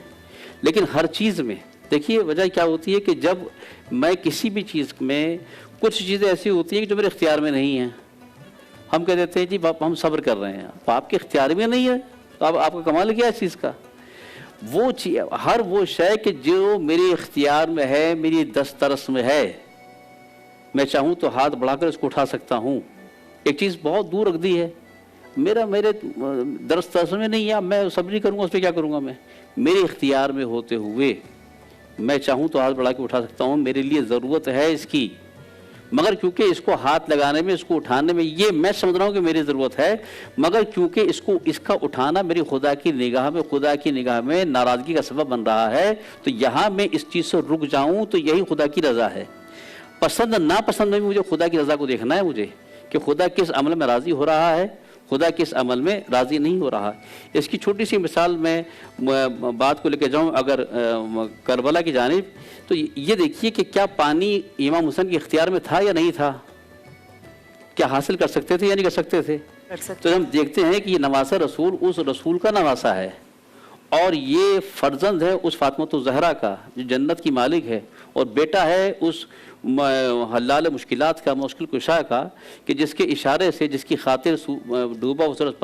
لیکن ہر چیز میں دیکھیے وجہ کیا ہوتی ہے کہ جب میں کسی بھی چیز میں کچھ چیزیں ایسی ہوتی ہیں کہ جو میرے اختیار میں نہیں ہیں. ہم کہہ دیتے ہیں جی باپ ہم صبر کر رہے ہیں، تو آپ کے اختیار میں نہیں ہے تو آپ کا کمال کیا ہے اس چیز کا؟ وہ چیز ہر وہ شے کہ جو میرے اختیار میں ہے، میری دسترس میں ہے، میں چاہوں تو ہاتھ بڑھا کر اس کو اٹھا سکتا ہوں. ایک چیز بہت دور رکھ دی ہے، میرے دسترس میں نہیں ہے، میں صبر نہیں کروں گا، اس پہ کیا کروں گا؟ میں میرے اختیار میں ہوتے ہوئے میں چاہوں تو ہاتھ بڑھا کے اٹھا سکتا ہوں، میرے لیے ضرورت ہے اس کی، مگر کیونکہ اس کو ہاتھ لگانے میں، اس کو اٹھانے میں یہ میں سمجھ رہا ہوں کہ میری ضرورت ہے، مگر کیونکہ اس کا اٹھانا میری خدا کی نگاہ میں ناراضگی کا سبب بن رہا ہے، تو یہاں میں اس چیز سے رک جاؤں تو یہی خدا کی رضا ہے. پسند ناپسند میں مجھے خدا کی رضا کو دیکھنا ہے مجھے کہ خدا کس عمل میں راضی ہو رہا ہے، خدا کس عمل میں راضی نہیں ہو رہا. اس کی چھوٹی سی مثال میں بات کو لے کے جاؤں اگر کربلا کی جانب، تو یہ دیکھیے کہ کیا پانی امام حسین کے اختیار میں تھا یا نہیں تھا؟ کیا حاصل کر سکتے تھے یا نہیں کر سکتے تھے؟ تو ہم دیکھتے ہیں کہ یہ نواسہ رسول اس رسول کا نواسہ ہے، اور یہ فرزند ہے اس فاطمۃ الزہرا کا جو جنت کی مالک ہے، اور بیٹا ہے اس حلال مشکلات کا، مشکل کشا کا، کہ جس کے اشارے سے، جس کی خاطر ڈوبا ہوا سورج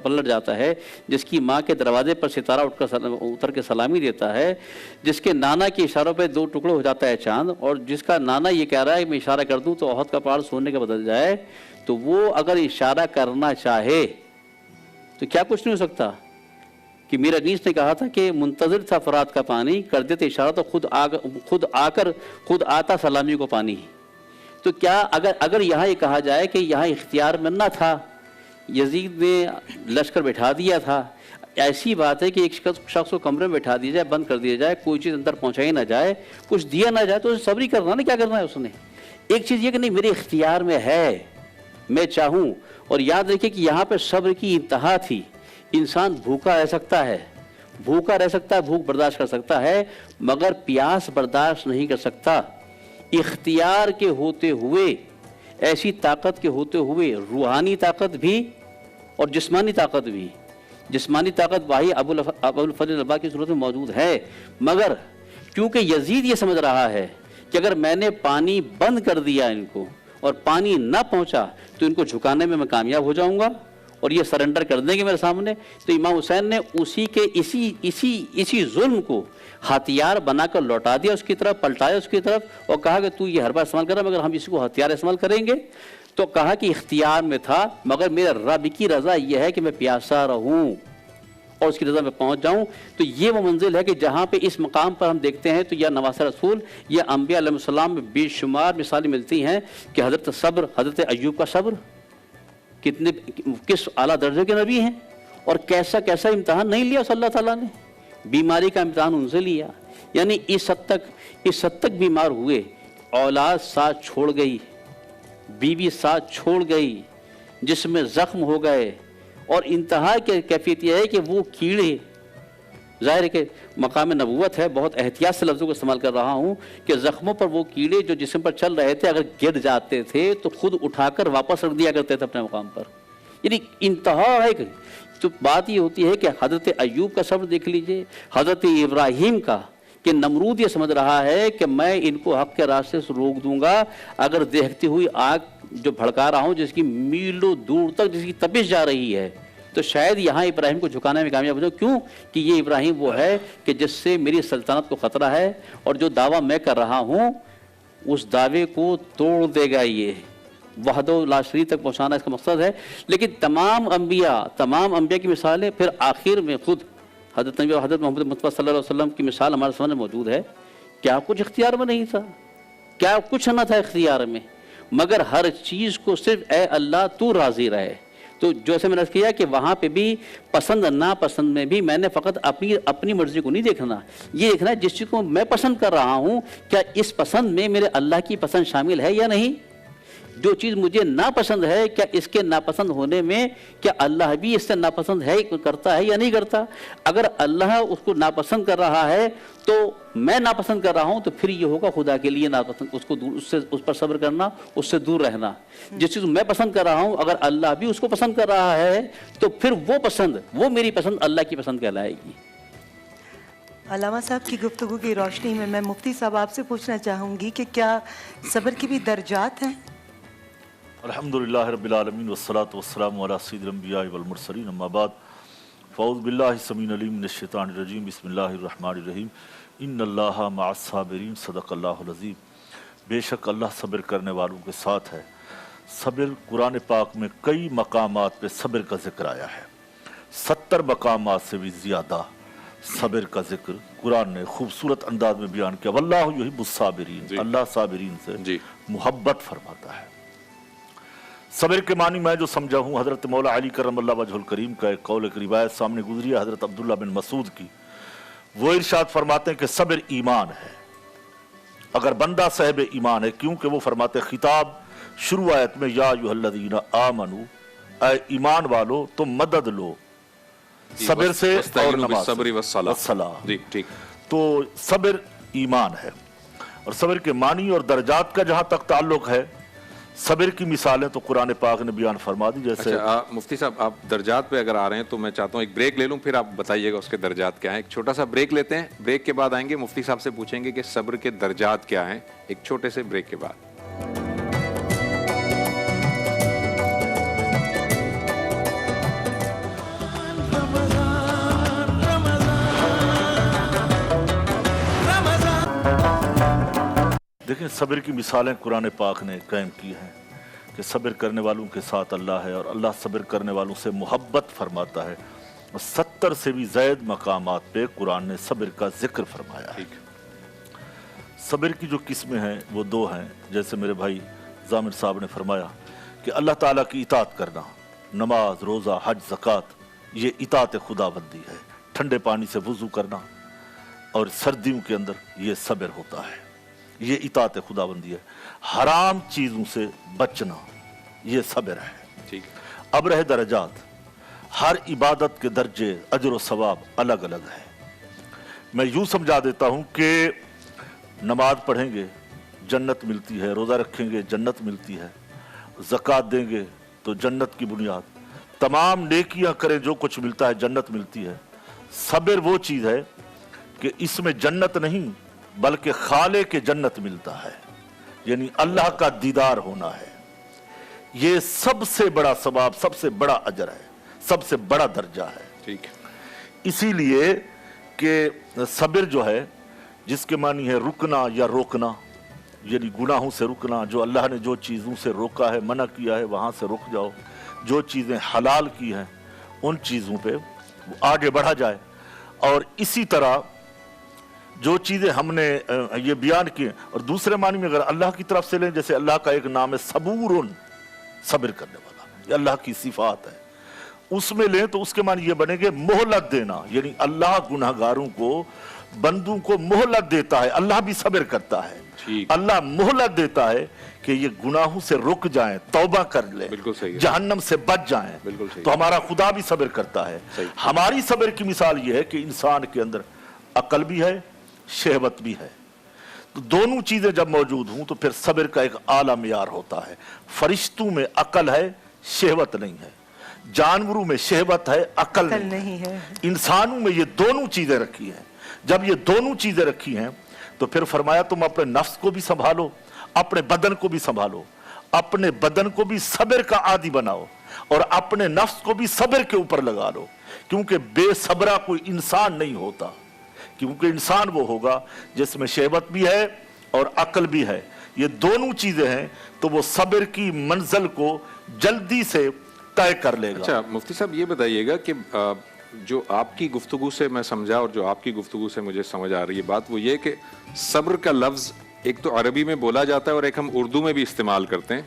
پلٹ جاتا ہے، جس کی ماں کے دروازے پر ستارہ اتر کے سلامی دیتا ہے، جس کے نانا کے اشاروں پہ 2 ٹکڑے ہو جاتا ہے چاند، اور جس کا نانا یہ کہہ رہا ہے کہ میں اشارہ کر دوں تو احد کا پہاڑ سونے کا بدل جائے، تو وہ اگر اشارہ کرنا چاہے تو کیا کچھ نہیں ہو سکتا؟ کہ میرا نیس نے کہا تھا کہ منتظر تھا فرات کا پانی، کر دیتے اشارہ تو خود آتا سلامی کو پانی. تو کیا اگر یہاں یہ کہا جائے کہ یہاں اختیار میں نہ تھا، یزید نے لشکر بٹھا دیا تھا، ایسی بات ہے کہ ایک شخص کو کمرے میں بٹھا دیا جائے، بند کر دیا جائے، کوئی چیز اندر پہنچائی نہ جائے، کچھ دیا نہ جائے، تو اسے صبر ہی کرنا نا، کیا کرنا ہے اس نے؟ ایک چیز یہ کہ نہیں میرے اختیار میں ہے، میں چاہوں. اور یاد رکھیں کہ یہاں پہ صبر کی انتہا تھی. انسان بھوکا رہ سکتا ہے، بھوک برداشت کر سکتا ہے، مگر پیاس برداشت نہیں کر سکتا. اختیار کے ہوتے ہوئے، ایسی طاقت کے ہوتے ہوئے، روحانی طاقت بھی اور جسمانی طاقت بھی. جسمانی طاقت واہی ابو الفضل البا کی صورت میں موجود ہے، مگر کیونکہ یزید یہ سمجھ رہا ہے کہ اگر میں نے پانی بند کر دیا ان کو اور پانی نہ پہنچا تو ان کو جھکانے میں کامیاب ہو جاؤں گا اور یہ سرنڈر کر دیں گے میرے سامنے. تو امام حسین نے اسی کے اسی ظلم کو ہتھیار بنا کر لوٹا دیا اس کی طرف، پلٹایا اس کی طرف، اور کہا کہ تو یہ ہر بار استعمال کر رہا، مگر ہم اسی کو ہتھیار استعمال کریں گے. تو کہا کہ اختیار میں تھا، مگر میرے رب کی رضا یہ ہے کہ میں پیاسا رہوں اور اس کی رضا میں پہنچ جاؤں. تو یہ وہ منزل ہے کہ جہاں پہ اس مقام پر ہم دیکھتے ہیں تو یہ نواسہ رسول، یہ انبیاء علیہ السلام میں بے شمار مثالیں ملتی ہیں کہ حضرت ایوب کا صبر، کس اعلیٰ درجے کے نبی ہیں، اور کیسا امتحان نہیں لیا اس اللہ تعالیٰ نے، بیماری کا امتحان ان سے لیا. یعنی اس حد تک بیمار ہوئے، اولاد ساتھ چھوڑ گئی، بیوی ساتھ چھوڑ گئی، جسم میں زخم ہو گئے، اور انتہا کی کیفیت یہ ہے کہ وہ کیڑے، ظاہر ہے کہ مقام نبوت ہے، بہت احتیاط سے لفظوں کو استعمال کر رہا ہوں کہ زخموں پر وہ کیڑے جو جسم پر چل رہے تھے اگر گر جاتے تھے تو خود اٹھا کر واپس رکھ دیا کرتے تھے اپنے مقام پر. یعنی انتہا ہے. تو بات یہ ہوتی ہے کہ حضرت ایوب کا صبر دیکھ لیجئے، حضرت ابراہیم کا، کہ نمرود یہ سمجھ رہا ہے کہ میں ان کو حق کے راستے سے روک دوں گا اگر دیکھتی ہوئی آگ جو بھڑکا رہا ہوں، جس کی میلوں دور تک جس کی تپش جا رہی ہے، تو شاید یہاں ابراہیم کو جھکانے میں کامیاب ہو جاؤں. کیوں کہ یہ ابراہیم وہ ہے کہ جس سے میری سلطنت کو خطرہ ہے، اور جو دعویٰ میں کر رہا ہوں اس دعوے کو توڑ دے گا. یہ وحدہ لا شریک تک پہنچانا اس کا مقصد ہے. لیکن تمام انبیاء کی مثالیں پھر آخر میں خود حضرت نبی حضرت محمد مصطفیٰ صلی اللہ علیہ وسلم کی مثال ہمارے سامنے موجود ہے. کیا کچھ اختیار میں نہیں تھا، کیا کچھ نہ تھا اختیار میں، مگر ہر چیز کو صرف اے اللہ تو راضی رہے. تو جیسے میں نے کیا کہ وہاں پہ بھی پسند ناپسند میں بھی میں نے فقط اپنی مرضی کو نہیں دیکھنا، یہ دیکھنا ہے جس چیز کو میں پسند کر رہا ہوں کیا اس پسند میں میرے اللہ کی پسند شامل ہے یا نہیں. जो चीज़ मुझे नापसंद है, क्या इसके नापसंद होने में क्या अल्लाह भी इससे नापसंद है, करता है या नहीं करता? अगर अल्लाह उसको नापसंद कर रहा है तो मैं नापसंद कर रहा हूं, तो फिर ये होगा खुदा के लिए नापसंद, उसको दूर, उससे उस पर सब्र करना, उससे दूर रहना। जिस चीज़ मैं पसंद कर रहा हूं, अगर अल्लाह भी उसको पसंद कर रहा है तो फिर वो पसंद, वो मेरी पसंद अल्लाह की पसंद कहलाएगी। अल्लामा साहब की गुफ्तगू की रोशनी में मैं मुफ्ती साहब आपसे पूछना चाहूँगी कि क्या सब्र की भी दर्जात हैं? अल्हम्दुलिल्लाह रब्बिल आलमीन वस्सलातु वस्सलामु अला सय्यिदिल अंबिया वल मुरसलीन अम्मा बाद फ़अऊज़ु बिल्लाहि समीउल अलीम मिनश शैतानिर रजीम बिस्मिल्लाहिर रहमानिर रहीम इन्नल्लाहा मअस साबिरीन सदक़ल्लाहुल अज़ीम। बेशक अल्लाह सब्र करने वालों के साथ है। सब्र कुरान पाक में कई मकामात पे सब्र का जिक्र आया है, 70 मकामात से भी ज़्यादा सब्र का जिक्र कुरान ने खूबसूरत अंदाज में बयान किया। वल्लाहु युहिब्बुस साबिरीन, अल्लाह साबिरीन से मोहब्बत फरमाता है। सब्र के मानी मैं जो समझा हूँ, हज़रत मौला अली करमल्लाहु वजहुल करीम का एक कौल, एक रिवायत सामने गुजरी है हज़रत अब्दुल्लाह बिन मसूद की। वो इरशाद फरमाते हैं कि सब्र ईमान है, अगर बंदा साहिब ईमान है, क्योंकि वो फरमाते खिताब शुरू आयत में या अय्युहल्लज़ीना आमनू, ऐ ईमान वालो तुम मदद लो सब्र से और नमाज से। ठीक। तो सब्र ईमान है। और सब्र के मानी और दर्जात का जहां तक ताल्लुक है, सब्र की मिसालें तो कुरान पाक ने बयान फरमा दी। जैसे मुफ्ती साहब आप दर्जात पे अगर आ रहे हैं तो मैं चाहता हूँ एक ब्रेक ले लूँ, फिर आप बताइएगा उसके दर्जात क्या हैं। एक छोटा सा ब्रेक लेते हैं, ब्रेक के बाद आएंगे, मुफ्ती साहब से पूछेंगे कि सब्र के दर्जात क्या हैं, एक छोटे से ब्रेक के बाद। देखें, सब्र की मिसालें कुरान पाक ने कायम की हैं कि सब्र करने वालों के साथ अल्लाह है और अल्लाह सब्र करने वालों से मोहब्बत फरमाता है। और 70 से भी ज़ायद मकामात पे कुरान ने सब्र का जिक्र फरमाया है। सब्र की जो किस्में हैं वो 2 हैं। जैसे मेरे भाई जामिर साहब ने फरमाया कि अल्लाह ताला की इताअत करना, नमाज, रोज़ा, हज, ज़कात, ये इताअत खुदाबंदी है। ठंडे पानी से वज़ू करना और सर्दियों के अंदर ये सब्र होता है, ये इताअत खुदाबंदी है। हराम चीज़ों से बचना, ये सब्र है। ठीक। अब रहे दर्जात, हर इबादत के दर्जे, अजर व सवाब अलग अलग है। मैं यूँ समझा देता हूँ कि नमाज पढ़ेंगे जन्नत मिलती है, रोज़ा रखेंगे जन्नत मिलती है, ज़कात देंगे तो जन्नत की बुनियाद, तमाम नेकियां करें जो कुछ मिलता है जन्नत मिलती है। सब्र वो चीज़ है कि इसमें जन्नत नहीं बल्कि खाले के जन्नत मिलता है, यानी अल्लाह का दीदार होना है। ये सबसे बड़ा सवाब, सबसे बड़ा अजर है, सबसे बड़ा दर्जा है। ठीक। इसीलिए कि सब्र जो है, जिसके मानी है रुकना या रोकना, यानी गुनाहों से रुकना, जो अल्लाह ने जो चीज़ों से रोका है, मना किया है, वहाँ से रुक जाओ। जो चीज़ें हलाल की हैं उन चीज़ों पे आगे बढ़ा जाए। और इसी तरह जो चीज़ें हमने ये बयान की, और दूसरे मानी में अगर अल्लाह की तरफ से लें, जैसे अल्लाह का एक नाम है सबूरुन, सब्र करने वाला, ये अल्लाह की सिफात है, उसमें लें तो उसके मानी ये बनेंगे मोहलत देना, यानी अल्लाह गुनाहगारों को, बंदों को मोहलत देता है। अल्लाह भी सब्र करता है, अल्लाह मोहलत देता है कि ये गुनाहों से रुक जाएं, तौबा कर ले, जहन्नम से बच जाएं। तो हमारा खुदा भी सब्र करता है। हमारी सब्र की मिसाल ये है कि इंसान के अंदर अकल भी है, शहवत भी है। तो दोनों चीजें जब मौजूद हों तो फिर सब्र का एक आला मियार होता है। फरिश्तों में अकल है, शहवत नहीं है। जानवरों में शहवत है, अकल नहीं है। इंसानों में ये दोनों चीजें रखी हैं। जब ये दोनों चीजें रखी हैं तो फिर फरमाया तुम अपने नफ्स को भी संभालो, अपने बदन को भी संभालो, अपने बदन को भी सब्र का आदी बनाओ और अपने नफ्स को भी सब्र के ऊपर लगा लो, क्योंकि बेसब्रा कोई इंसान नहीं होता। क्योंकि इंसान वो होगा जिसमें शहवत भी है और अकल भी है। ये दोनों चीजें हैं तो वो सब्र की मंजिल को जल्दी से तय कर लेगा। अच्छा मुफ्ती साहब ये बताइएगा कि जो आपकी गुफ्तगू से मैं समझा और जो आपकी गुफ्तगू से मुझे समझ आ रही है बात, वो ये कि सब्र का लफ्ज़ एक तो अरबी में बोला जाता है और एक हम उर्दू में भी इस्तेमाल करते हैं।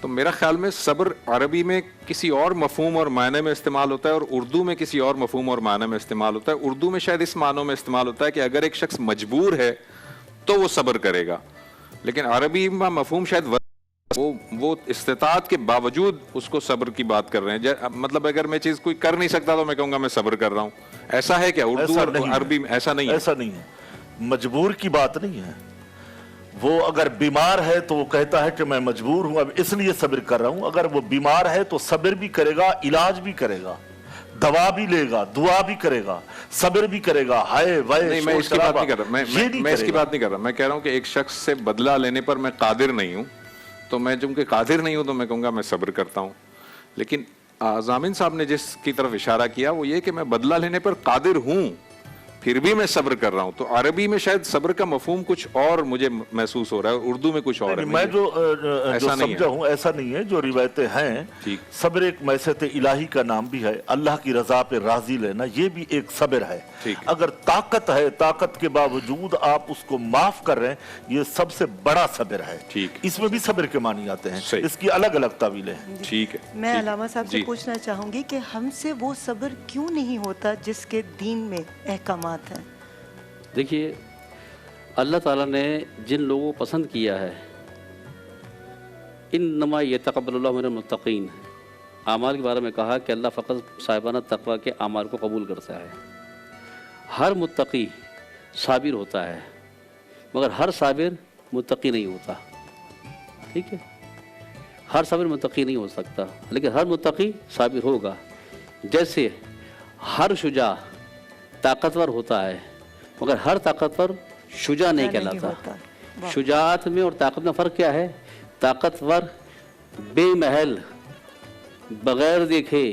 तो मेरा ख्याल में सब्र अरबी में किसी और मफहूम और मायने में इस्तेमाल होता है और उर्दू में किसी और मफहूम और मायने में इस्तेमाल होता है। उर्दू में शायद इस मानों में इस्तेमाल होता है कि अगर एक शख्स मजबूर है तो वो सब्र करेगा, लेकिन अरबी में मफहूम शायद وہ استطاعت کے باوجود اس کو صبر کی بات کر رہے ہیں. مطلب اگر میں چیز کوئی کر نہیں سکتا تو میں کہوں گا میں صبر کر رہا ہوں. ایسا ہے کیا اردو اور عربی میں؟ ایسا نہیں ہے. ایسا نہیں ہے. مجبور کی بات نہیں ہے. وہ اگر بیمار ہے تو وہ کہتا ہے کہ میں مجبور ہوں اب اس لیے صبر کر رہا ہوں. اگر وہ بیمار ہے تو صبر بھی کرے گا, علاج بھی کرے گا, دوا بھی لے گا, دعا بھی کرے گا, صبر بھی کرے گا. ہائے وائے نہیں, میں اس کی بات نہیں کر رہا. میں اس کی بات نہیں کر رہا. میں کہہ رہا ہوں کہ ایک شخص سے بدلہ لینے پر میں قادر نہیں ہوں, تو میں چونکہ قادر نہیں ہوں تو میں کہوں گا میں صبر کرتا ہوں. لیکن ضامن صاحب نے جس کی طرف اشارہ کیا وہ یہ کہ میں بدلہ لینے پر قادر ہوں پھر بھی میں صبر کر رہا ہوں. تو عربی میں شاید صبر کا مفہوم کچھ اور مجھے محسوس ہو رہا ہے, اردو میں کچھ اور ہے. میں جو سمجھا ہوں ایسا نہیں ہے. جو روایتیں ہیں, صبر ایک معصیت الہی کا نام بھی ہے. اللہ کی رضا پہ راضی لینا یہ بھی ایک صبر ہے. اگر طاقت ہے, طاقت کے باوجود آپ اس کو معاف کر رہے ہیں, یہ سب سے بڑا صبر ہے. اس میں بھی صبر کے معنی آتے ہیں, اس کی الگ الگ تعویلیں ہیں. ٹھیک ہے. میں علامہ صاحب سے پوچھنا چاہوں گی کہ ہم سے وہ صبر کیوں نہیں ہوتا جس کے دین میں احکامات ہیں؟ دیکھیے, اللہ تعالیٰ نے جن لوگوں کو پسند کیا ہے, انما یتقبل اللہ من المتقین, اعمال کے بارے میں کہا کہ اللہ فقط صاحبانہ تقوی کے اعمال کو قبول کرتا ہے. ہر متقی صابر ہوتا ہے مگر ہر صابر متقی نہیں ہوتا. ٹھیک ہے, ہر صابر متقی نہیں ہو سکتا لیکن ہر متقی صابر ہوگا. جیسے ہر شجاع طاقتور ہوتا ہے مگر ہر طاقتور شجاع نہیں کہلاتا. شجاعت میں اور طاقت میں فرق کیا ہے؟ طاقتور بے محل بغیر دیکھے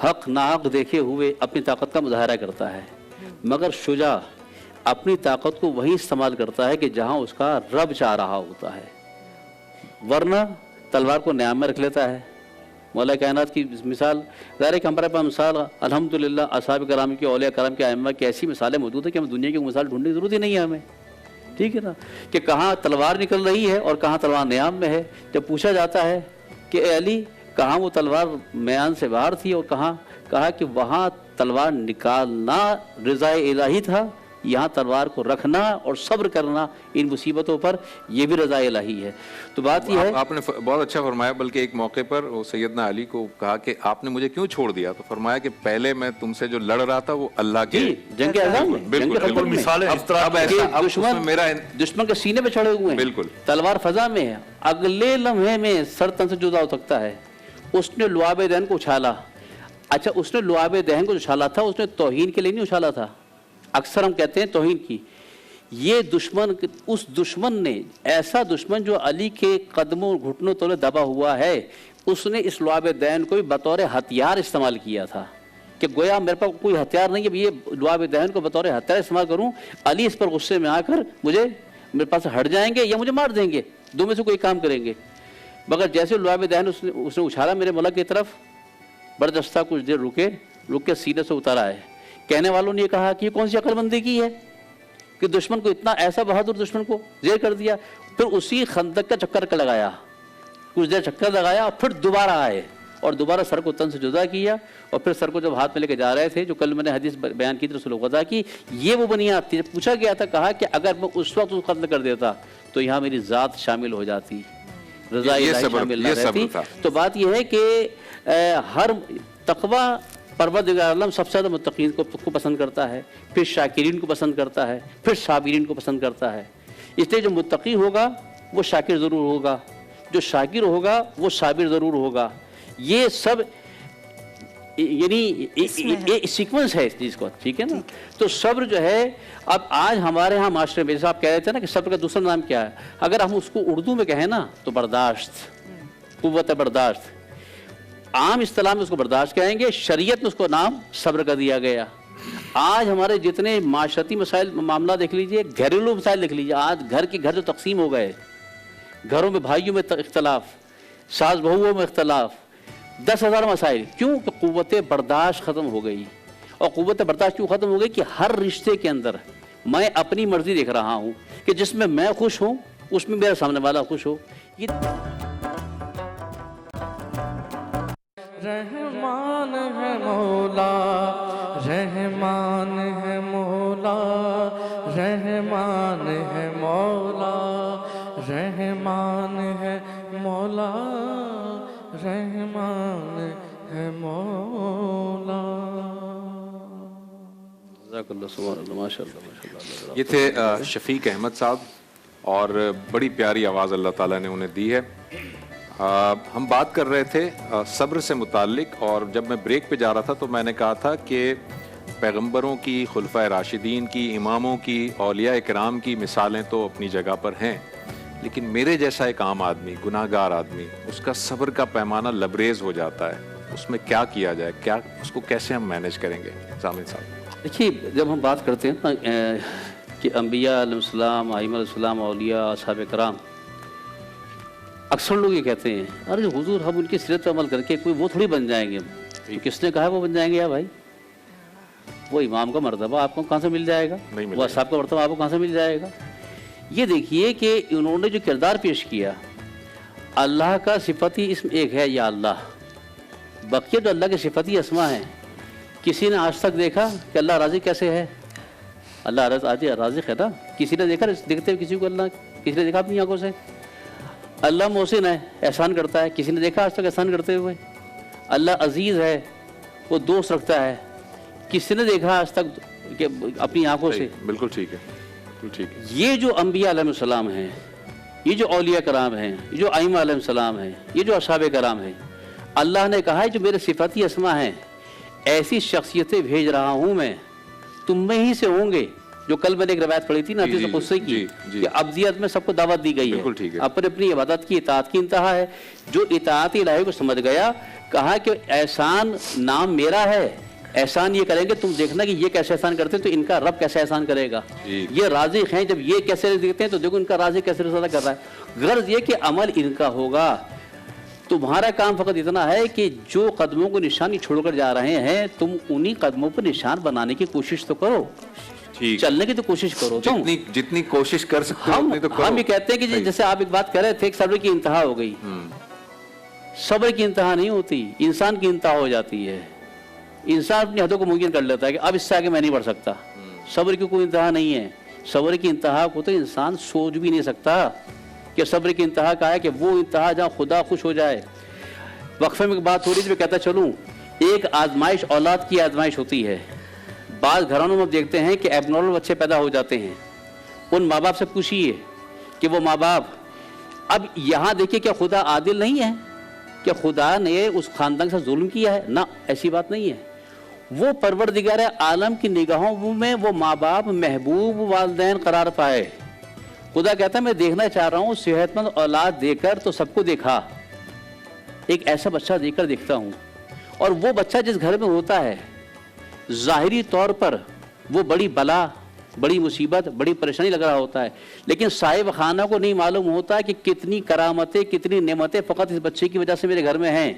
حق ناحق دیکھے ہوئے اپنی طاقت کا مظاہرہ کرتا ہے, مگر شجاع اپنی طاقت کو وہیں استعمال کرتا ہے کہ جہاں اس کا رب چاہ رہا ہوتا ہے, ورنہ تلوار کو نیام میں رکھ لیتا ہے. مولا کائنات کی مثال ظاہر ہے کہ ہمارے پاس مثال الحمدللہ اصحاب کرام کی, اولیاء کرام کے ائمہ کی ایسی مثالیں موجود ہیں کہ ہم دنیا کی مثال ڈھونڈنے کی ضرورت ہی نہیں ہے ہمیں. ٹھیک ہے نا, کہ کہاں تلوار نکل رہی ہے اور کہاں تلوار نیام میں ہے. جب پوچھا جاتا ہے کہ اے علی کہاں وہ تلوار میان سے باہر تھی اور کہا کہ وہاں تلوار نکالنا رضا الہی تھا, یہاں تلوار کو رکھنا اور صبر کرنا ان مصیبتوں پر یہ بھی رضا الہی ہے. تو بات یہ ہے, آپ نے بہت اچھا فرمایا. بلکہ ایک موقع پر سیدنا علی کو کہا کہ آپ نے مجھے کیوں چھوڑ دیا, تو فرمایا کہ پہلے میں تم سے جو لڑ رہا تھا وہ اللہ کے جنگ اعظم میں, بالکل مثالیں دشمن کے سینے پہ چڑھے ہوئے ہیں, بالکل تلوار فضا میں ہے, اگلے لمحے میں سر تن سے جدا ہو سکتا ہے. اس نے لعاب دہن کو اچھالا. اچھا, اس نے لعاب دہن کو اچھالا تھا, اس نے توہین کے لیے نہیں اچھالا تھا. اکثر ہم کہتے ہیں توہین کی. یہ دشمن, اس دشمن نے, ایسا دشمن جو علی کے قدموں گھٹنوں تلے دبا ہوا ہے, اس نے اس لعاب دہن کو بطور ہتھیار استعمال کیا تھا کہ گویا میرے پاس کوئی ہتھیار نہیں ہے, یہ لعاب دہن کو بطور ہتھیار استعمال کروں, علی اس پر غصے میں آ کر میرے پاس ہٹ جائیں گے یا مجھے مار دیں گے, دو میں سے کوئی کام کریں گے. مگر جیسے لعاب دہن اس نے اچھالا میرے مولا کی طرف, بردستہ کچھ دیر رک کے سینے سے اتارا ہے. کہنے والوں نے یہ کہا کہ یہ کون سی عقل مندی کی ہے کہ دشمن کو اتنا, ایسا بہادر دشمن کو زیر کر دیا. پھر اسی خندق کا چکر لگایا, کچھ دیر چکر لگایا اور پھر دوبارہ آئے اور دوبارہ سر کو تن سے جدا کیا. اور پھر سر کو جب ہاتھ میں لے کے جا رہے تھے, جو کل میں نے حدیث بیان کی تھی رسول خدا کی, یہ وہ بنیاد تھی. جب پوچھا گیا تھا, کہا کہ اگر میں اس وقت اس قتل کر دیتا تو یہاں میری ذات شامل ہو جاتی, رضا الہی شامل نہ رہتی. تو بات یہ ہے کہ ہر تقوی پروردگار عالم سب سے زیادہ متقین کو پسند کرتا ہے, پھر شاکرین کو پسند کرتا ہے, پھر صابرین کو پسند کرتا ہے. اس لیے جو متقی ہوگا وہ شاکر ضرور ہوگا, جو شاکر ہوگا وہ صابر ضرور ہوگا. یہ سب یعنی ایک سیکوینس ہے اس چیز کو. ٹھیک ہے نا. تو صبر جو ہے, اب آج ہمارے ہاں معاشرے میں جیسے آپ کہہ رہے تھے نا کہ صبر کا دوسرا نام کیا ہے, اگر ہم اس کو اردو میں کہیں نا تو برداشت, قوت برداشت. عام اصطلاح میں اس کو برداشت کہیں گے, شریعت میں اس کو نام صبر کا دیا گیا. آج ہمارے جتنے معاشرتی مسائل معاملہ دیکھ لیجئے, گھریلو مسائل دیکھ لیجئے, آج گھر کے گھر جو تقسیم ہو گئے, گھروں میں بھائیوں میں اختلاف, ساس بہوؤں میں اختلاف, 10,000 مسائل. کیوں کہ قوت برداشت ختم ہو گئی. اور قوت برداشت کیوں ختم ہو گئی کہ ہر رشتے کے اندر میں اپنی مرضی دیکھ رہا ہوں کہ جس میں میں خوش ہوں اس میں میرا سامنے والا خوش ہو. یہ رحمان ہے مولا, رحمان ہے مولا, رحمان ہے مولا, رحمان ہے مولا. मौला रहमान है मौला। یہ تھے شفیق احمد صاحب اور بڑی پیاری آواز اللہ تعالیٰ نے انہیں دی ہے۔ ہم بات کر رہے تھے صبر سے متعلق، اور جب میں بریک پہ جا رہا تھا تو میں نے کہا تھا کہ پیغمبروں کی، خلفائے راشدین کی، اماموں کی، اولیاء کرام کی مثالیں تو اپنی جگہ پر ہیں، لیکن میرے جیسا ایک عام آدمی، گناہ گار آدمی، اس کا صبر کا پیمانہ لبریز ہو جاتا ہے۔ اس میں کیا کیا جائے، کیا اس کو کیسے ہم مینیج کریں گے؟ ضامن صاحب دیکھیے، جب ہم بات کرتے ہیں نا کہ انبیاء علیہ السلام، ائمہ علیہ السلام، اولیاء، اصحاب کرام، اکثر لوگ یہ کہتے ہیں ارے حضور ہم ان کی سیرت پہ عمل کر کے کوئی وہ تھوڑی بن جائیں گے۔ کس نے کہا وہ بن جائیں گے؟ یا بھائی وہ امام کا مرتبہ آپ کو کہاں سے مل جائے گا؟ وہ اصحاب کا مرتبہ آپ کو کہاں سے مل جائے گا؟ یہ دیکھیے کہ انہوں نے جو کردار پیش کیا، اللہ کا صفتی اسم ایک ہے یا اللہ، بقیہ جو اللہ کے صفتی اسما ہیں، کسی نے آج تک دیکھا کہ اللہ راضی کیسے ہے؟ اللہ رازق ہے نا؟ کسی نے دیکھا دیکھتے ہوئے کسی کو اللہ؟ کسی نے دیکھا اپنی آنکھوں سے؟ اللہ محسن ہے، احسان کرتا ہے، کسی نے دیکھا آج تک احسان کرتے ہوئے؟ اللہ عزیز ہے، وہ دوست رکھتا ہے، کسی نے دیکھا آج تک کہ اپنی آنکھوں سے؟ بالکل ٹھیک ہے، بالکل ٹھیک ہے۔ یہ جو انبیاء علیہ السلام ہیں، یہ جو اولیاء کرام ہیں، یہ جو ائمہ علیہ السلام ہیں، یہ جو اصحاب کرام ہیں، اللہ نے کہا ہے جو میرے صفتی اسما ہیں، ایسی شخصیتیں بھیج رہا ہوں میں، تم میں ہی سے ہوں گے۔ جو کل میں نے ایک روایت پڑھی تھی نا حدیث قدسی کی کہ ابدیت میں سب کو دعوت دی گئی ہے، اپنے اپنی عبادت کی اطاعت کی انتہا ہے۔ جو اطاعت الہی کو سمجھ گیا، کہا کہ احسان نام میرا ہے، احسان یہ کریں گے، تم دیکھنا کہ یہ کیسے احسان کرتے ہیں تو ان کا رب کیسے احسان کرے گا۔ یہ رازق ہیں، جب یہ کیسے دیکھتے ہیں تو دیکھو ان کا رازق کیسے رسالہ کر رہا ہے۔ غرض یہ کہ عمل ان کا ہوگا۔ تمہارا کام فقط اتنا ہے کہ جو قدموں کو نشانی چھوڑ کر جا رہے ہیں، تم انہی قدموں پر نشان بنانے کی کوشش تو کرو، چلنے کی تو کوشش کرو۔ جتنی کوشش کر سکتے ہو اتنی تو کرو۔ ہم یہ کہتے ہیں کہ جیسے آپ ایک بات کہہ رہے تھے کہ صبر کی انتہا ہو گئی، صبر کی انتہا نہیں ہوتی، انسان کی انتہا ہو جاتی ہے۔ انسان اپنی حدوں کو ممکن کر لیتا ہے کہ اب اس سے آگے میں نہیں بڑھ سکتا۔ صبر کی کوئی انتہا نہیں ہے۔ صبر کی انتہا کو تو انسان سوچ بھی نہیں سکتا کہ صبر کی انتہا کا ہے کہ وہ انتہا جہاں خدا خوش ہو جائے۔ وقفے میں ایک بات ہو رہی تھی، میں کہتا چلوں، ایک آزمائش اولاد کی آزمائش ہوتی ہے۔ بعض گھرانوں میں دیکھتے ہیں کہ ایب نارمل بچے پیدا ہو جاتے ہیں، ان ماں باپ سے پوچھیے کہ وہ ماں باپ، اب یہاں دیکھیے کیا خدا عادل نہیں ہے؟ کیا خدا نے اس خاندان سے ظلم کیا ہے؟ نہ، ایسی بات نہیں ہے۔ وہ پروردگار عالم کی نگاہوں میں وہ ماں باپ محبوب والدین قرار پائے۔ خدا کہتا ہے میں دیکھنا چاہ رہا ہوں صحت مند اولاد دے کر تو سب کو دیکھا، ایک ایسا بچہ دے کر دیکھتا ہوں۔ اور وہ بچہ جس گھر میں ہوتا ہے، ظاہری طور پر وہ بڑی بلا، بڑی مصیبت، بڑی پریشانی لگ رہا ہوتا ہے، لیکن صاحب خانہ کو نہیں معلوم ہوتا کہ کتنی کرامتیں، کتنی نعمتیں فقط اس بچے کی وجہ سے میرے گھر میں ہیں،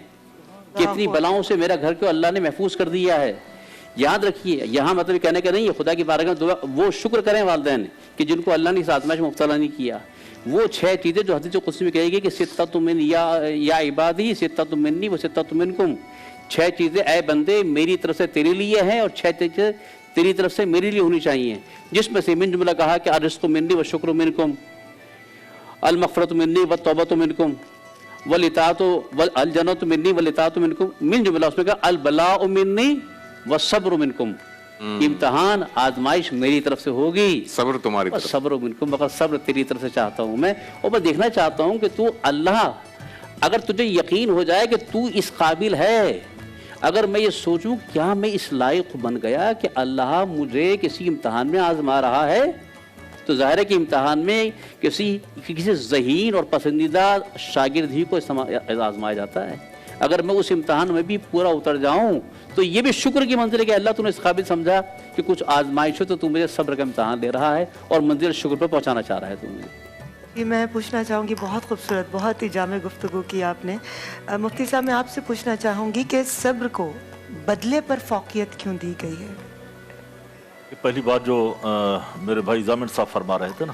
کتنی بلاؤں سے میرا گھر کو اللہ نے محفوظ کر دیا ہے۔ یاد رکھیے، یہاں مطلب کہنے کا نہیں ہے، خدا کی بارگاہ میں دعا وہ شکر کریں والدین کہ جن کو اللہ نے اس آزمائش میں مبتلا نہیں کیا۔ وہ 6 چیزیں جو حدیث قدسی میں کہی گئی کہ ستۃ من یا عبادی ستۃ منی و ستۃ منکم، 6 چیزیں اے بندے میری طرف سے تیرے لیے ہیں اور 6 چیزیں تیری طرف سے میرے لیے ہونی چاہیے، جس میں سے من جملہ کہا کہ الرزق منی والشکر منکم، المغفرۃ منی والتوبۃ منکم، والاطاعۃ والجنۃ منی والاطاعۃ منکم، من جملہ اس میں کہا البلاء منی والصبر منکم، امتحان آزمائش میری طرف سے ہوگی، صبر تمہاری طرف، صبر منکم، مگر صبر تیری طرف سے چاہتا ہوں میں۔ اور میں دیکھنا چاہتا ہوں کہ تو اللہ، اگر تجھے یقین ہو جائے کہ تو اس قابل ہے، اگر میں یہ سوچوں کیا میں اس لائق بن گیا کہ اللہ مجھے کسی امتحان میں آزما رہا ہے، تو ظاہر ہے کہ امتحان میں کسی ذہین اور پسندیدہ شاگرد ہی کو آزمایا جاتا ہے۔ اگر میں اس امتحان میں بھی پورا اتر جاؤں تو یہ بھی شکر کی منزل ہے کہ اللہ تو نے اس قابل سمجھا کہ کچھ آزمائش ہو تو مجھے صبر کا امتحان دے رہا ہے اور منزل شکر پر پہنچانا چاہ رہا ہے تو مجھے۔ میں پوچھنا چاہوں گی، بہت خوبصورت، بہت ہی جامع گفتگو کی آپ نے۔ مفتی صاحب، میں آپ سے پوچھنا چاہوں گی کہ صبر کو بدلے پر فوقیت کیوں دی گئی ہے؟ پہلی بات جو میرے بھائی ضامن صاحب فرما رہے تھے نا،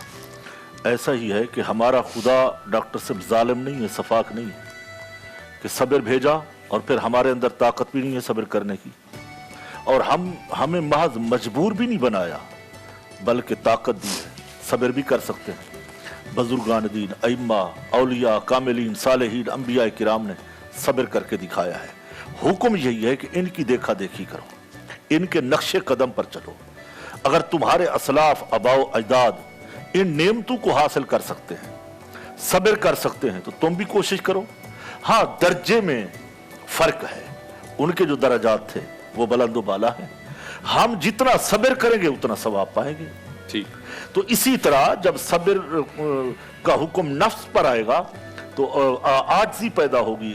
ایسا ہی ہے کہ ہمارا خدا ڈاکٹر صاحب ظالم نہیں ہے، شفاق نہیں ہے کہ صبر بھیجا اور پھر ہمارے اندر طاقت بھی نہیں ہے صبر کرنے کی، اور ہمیں محض مجبور بھی نہیں بنایا بلکہ طاقت دی ہے، صبر بھی کر سکتے ہیں۔ बुजुर्गान दीन, अइम्मा, औलिया, कामिलीन, सालेहीन, अंबिया किराम ने सब्र करके दिखाया है। हुक्म यही है कि इनकी देखा देखी करो, इनके नक्शे कदम पर चलो। अगर तुम्हारे असलाफ, अबाओ, अजदाद इन नेमतों को हासिल कर सकते हैं, सब्र कर सकते हैं, तो तुम भी कोशिश करो। हाँ, दर्जे में फर्क है, उनके जो दर्जात थे वो बुलंद बाला है। हम जितना सब्र करेंगे उतना सवाब पाएंगे। ठीक। तो इसी तरह जब सब्र का हुक्म नफ्स पर आएगा तो आजिज़ी पैदा होगी,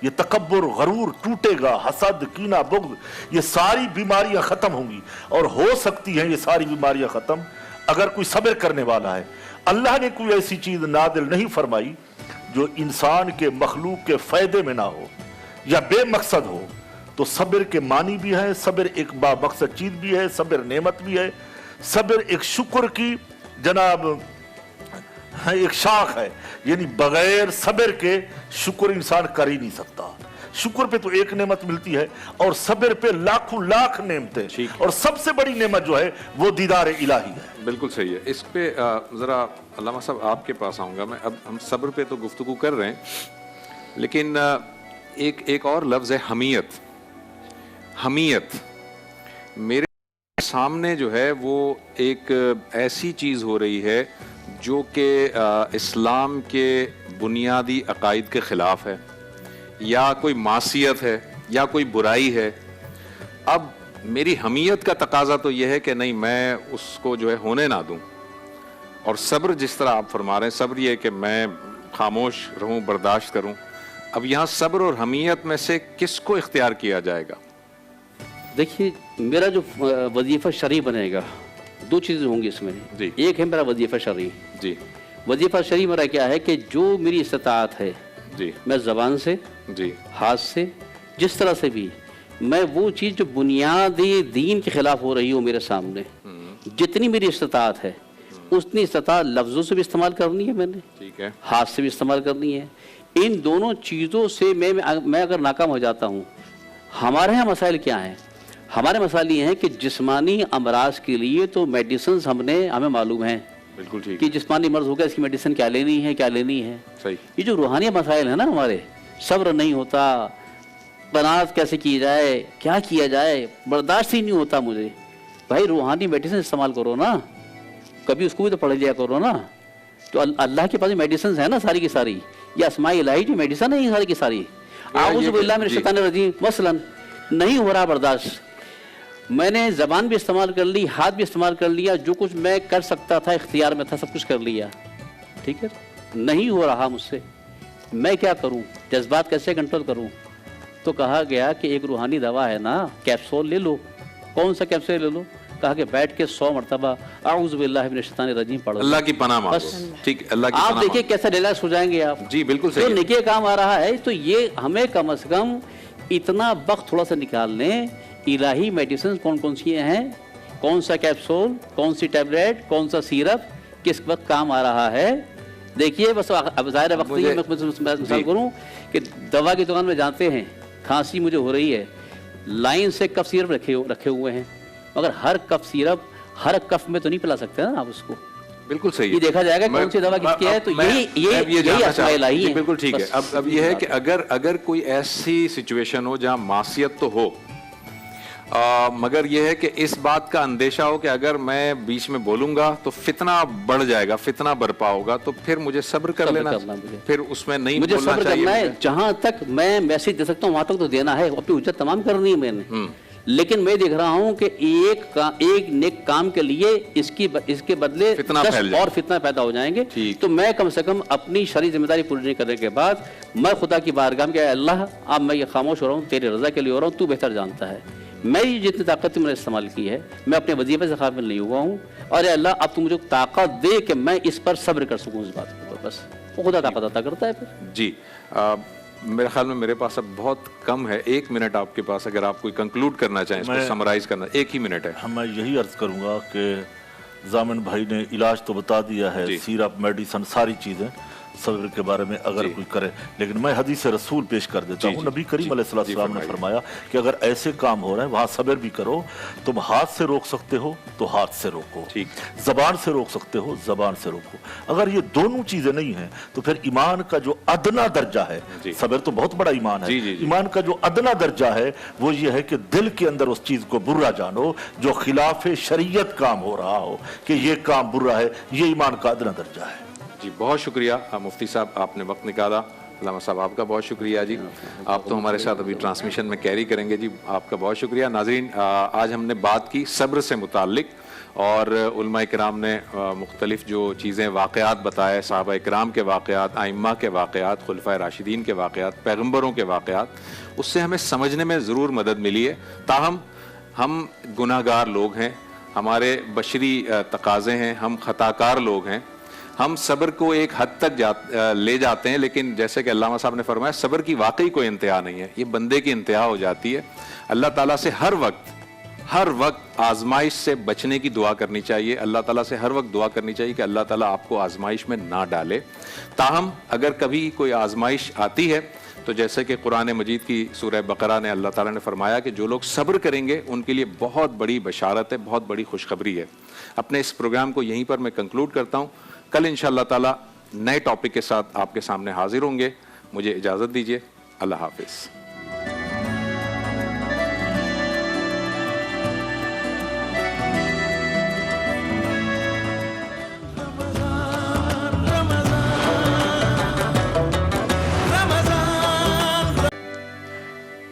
ये तकब्बुर, गरूर टूटेगा, हसद, कीना, बुग़्ज़, ये सारी बीमारियां खत्म होंगी। और हो सकती हैं ये सारी बीमारियां खत्म अगर कोई सब्र करने वाला है। अल्लाह ने कोई ऐसी चीज नादिल नहीं फरमाई जो इंसान के मखलूक के फायदे में ना हो या बेमकसद हो। तो सब्र के मानी भी है, सब्र एक बामकसद चीज भी है, सब्र नेमत भी है, सब्र एक शुक्र की जनाब एक शाख है, यानी बगैर सब्र के शुक्र इंसान कर ही नहीं सकता। शुक्र पे तो एक नेमत मिलती है और सब्र पे लाखों लाख नेमतें, और सबसे बड़ी नेमत जो है वो दीदार इलाही है। बिल्कुल सही है। इस पे ज़रा अल्लामा साहब आपके पास आऊँगा मैं। अब हम सब्र पे तो गुफ्तगू कर रहे हैं, लेकिन एक और लफ्ज़ है हमीयत। हमीयत मेरे सामने जो है वो एक ऐसी चीज़ हो रही है जो कि इस्लाम के बुनियादी अकायद के ख़िलाफ़ है, या कोई मासियत है, या कोई बुराई है। अब मेरी हमीयत का तकाजा तो यह है कि नहीं, मैं उसको जो है होने ना दूं। और सब्र जिस तरह आप फरमा रहे हैं, सब्र ये कि मैं खामोश रहूं, बर्दाश्त करूं। अब यहाँ सब्र और हमीयत में से किसको इख्तियार किया जाएगा? देखिए, मेरा जो वजीफ़ा शरई बनेगा, दो चीज़ें होंगी इसमें जी। एक है मेरा वजीफ़ा शरई जी। वजीफ़ा शरई मेरा क्या है कि जो मेरी इस्तिताअत है जी, मैं ज़बान से जी, हाथ से, जिस तरह से भी मैं वो चीज़ जो बुनियादी दीन के ख़िलाफ़ हो रही हो मेरे सामने, जितनी मेरी इस्तिताअत है उतनी इस्तिताअत लफ्ज़ों से भी इस्तेमाल करनी है मैंने, ठीक है, हाथ से भी इस्तेमाल करनी है। इन दोनों चीज़ों से मैं अगर नाकाम हो जाता हूँ। हमारे यहाँ मसाइल क्या हैं? हमारे मसाइल ये हैं कि जिस्मानी अमराज के लिए तो मेडिसिन हमें मालूम है, बिल्कुल ठीक, कि जिस्मानी मर्ज हो गया, इसकी मेडिसिन क्या लेनी है, क्या लेनी है। सही। ये जो रूहानी मसाइल है ना, हमारे सब्र नहीं होता, बनात कैसे की जाए, क्या किया जाए, बर्दाश्त ही नहीं होता मुझे। भाई रूहानी मेडिसिन इस्तेमाल करो ना, कभी उसको भी तो पढ़ लिया करो ना। तो अल्लाह के पास मेडिसिन है ना सारी की सारी, ये अस्माए इलाही जो मेडिसिन है ये सारी की सारी। आऊज़ु बिल्लाहि मिनश शैतानिर रजीम मसलन नहीं हो रहा बर्दाश्त, मैंने ज़बान भी इस्तेमाल कर ली, हाथ भी इस्तेमाल कर लिया, जो कुछ मैं कर सकता था इख्तियार में था सब कुछ कर लिया, ठीक है, नहीं हो रहा मुझसे, मैं क्या करूं, जज्बात कैसे कंट्रोल करूं? तो कहा गया कि एक रूहानी दवा है ना, कैप्सूल ले लो। कौन सा कैप्सूल ले लो? कहा कि बैठ के 100 मरतबा आऊज़ु बिल्लाहि मिनश शैतानिर रजीम पढ़ो, अल्लाह की पनाह मांगो। बस ठीक, अल्लाह की आप पनाह देखिए मांगो। कैसे रिलैक्स हो जाएंगे आप। जी बिल्कुल तो सही है। निके काम आ रहा है, तो ये हमें कम से कम इतना वक्त थोड़ा सा निकाल लें, इलाही मेडिसिन कौन कौन सी हैं, कौन सा कैप्सूल, कौन सी टैबलेट, कौन सा सिरप किस वक्त काम आ रहा है। देखिए बस अब ज़ाहिर वक्त नहीं, मैं मिसाल करूँ कि दवा की दुकान में जाते हैं, खांसी मुझे हो रही है, लाइन से कफ सिरप रखे हुए हैं, मगर हर कफ सिरप हर कफ में तो नहीं पिला सकते ना आप उसको। बिल्कुल सही है। ये देखा जाएगा कौन सी दवा किसकी है, तो यही अस्माए इलाही है। बिल्कुल ठीक है। अब ये है कि अगर कोई ऐसी सिचुएशन हो जहां मासियत तो हो, मगर यह है कि इस बात का अंदेशा हो कि अगर मैं बीच में बोलूंगा तो फितना बढ़ जाएगा, फितना बरपा होगा, तो फिर मुझे सब्र कर लेना, फिर उसमें नहीं मुझे बोलना सब्र चाहिए। करना है, जहां तक मैं मैसेज दे सकता हूँ वहां तक तो देना है, अपनी उज्जत तमाम करनी है मैंने। लेकिन मैं देख रहा हूं कि एक नेक काम के लिए इसके बदले 10 और फितना पैदा हो जाएंगे। तो मैं कम से कम अपनी शरई जिम्मेदारी पूरी नहीं करने के बाद मैं खुदा की बारगाह में कि अल्लाह अब मैं ये खामोश हो रहा हूँ, तेरी रजा के लिए हो रहा हूँ, तू बेहतर जानता है। मेरी जितनी ताकत मैंने इस्तेमाल की है, मैं अपने वजीफे से काबिल नहीं हुआ हूँ, और अल्लाह अब तू मुझे ताकत दे कि मैं इस पर सब्र कर सकूँ इस बात के ऊपर। बस वो खुदा ताकत अता करता है फिर। जी मेरे ख्याल में मेरे पास अब बहुत कम है, 1 मिनट आपके पास, अगर आप कोई कंक्लूड करना चाहें, इसको समराइज करना, 1 ही मिनट है। मैं यही अर्ज करूंगा कि जामिन भाई ने इलाज तो बता दिया है, सिरप, मेडिसिन, सारी चीज़ें। सब्र के बारे में अगर कोई करे, लेकिन मैं हदीस रसूल पेश कर देता हूँ। नबी करीम अलैहिस्सलाम ने फरमाया कि अगर ऐसे काम हो रहे हैं वहाँ सब्र भी करो। तुम हाथ से रोक सकते हो तो हाथ से रोको, जबान से रोक सकते हो जबान से रोको। अगर ये दोनों चीजें नहीं है तो फिर ईमान का जो अदना दर्जा है, सब्र तो बहुत बड़ा ईमान है, ईमान का जो अदना दर्जा है वो ये है कि दिल के अंदर उस चीज को बुरा जानो जो खिलाफ शरीयत काम हो रहा हो कि ये काम बुरा है, ये ईमान का अदना दर्जा है। जी बहुत शुक्रिया मुफ्ती साहब, आपने वक्त निकाला। अल्लामा साहब आपका बहुत शुक्रिया जी, आप तो हमारे साथ अभी ट्रांसमिशन में कैरी करेंगे जी, आपका बहुत शुक्रिया। नाज़रीन, आज हमने बात की सब्र से मुताल्लिक और उलमा इकराम ने मुख्तलिफ जो चीज़ें वाक़यात बताए, सहाबा इकराम के वाक़यात, आइम्मा के वाक़यात, खुलफ़ाए राशिदीन के वाक़यात, पैगम्बरों के वाक़यात, उससे हमें समझने में ज़रूर मदद मिली है। ताहम हम गुनाहगार लोग हैं, हमारे बशरी तकाज़े हैं, हम ख़ताकार लोग हैं, हम सब्र को एक हद तक ले जाते हैं, लेकिन जैसे कि अल्लामा साहब ने फरमाया सब्र की वाकई कोई इंतहा नहीं है, ये बंदे की इंतहा हो जाती है। अल्लाह ताला से हर वक्त आजमाइश से बचने की दुआ करनी चाहिए। अल्लाह ताला से हर वक्त दुआ करनी चाहिए कि अल्लाह ताला आपको आजमाइश में ना डाले। ताहम अगर कभी कोई आजमाइश आती है तो जैसे कि कुरान मजीद की सूरह बकरा ने अल्लाह ताला ने फरमाया कि जो लोग सब्र करेंगे उनके लिए बहुत बड़ी बशारत है, बहुत बड़ी खुशखबरी है। अपने इस प्रोग्राम को यहीं पर मैं कंक्लूड करता हूँ। कल इंशाअल्लाह ताला नए टॉपिक के साथ आपके सामने हाजिर होंगे। मुझे इजाज़त दीजिए, अल्लाह हाफिज़।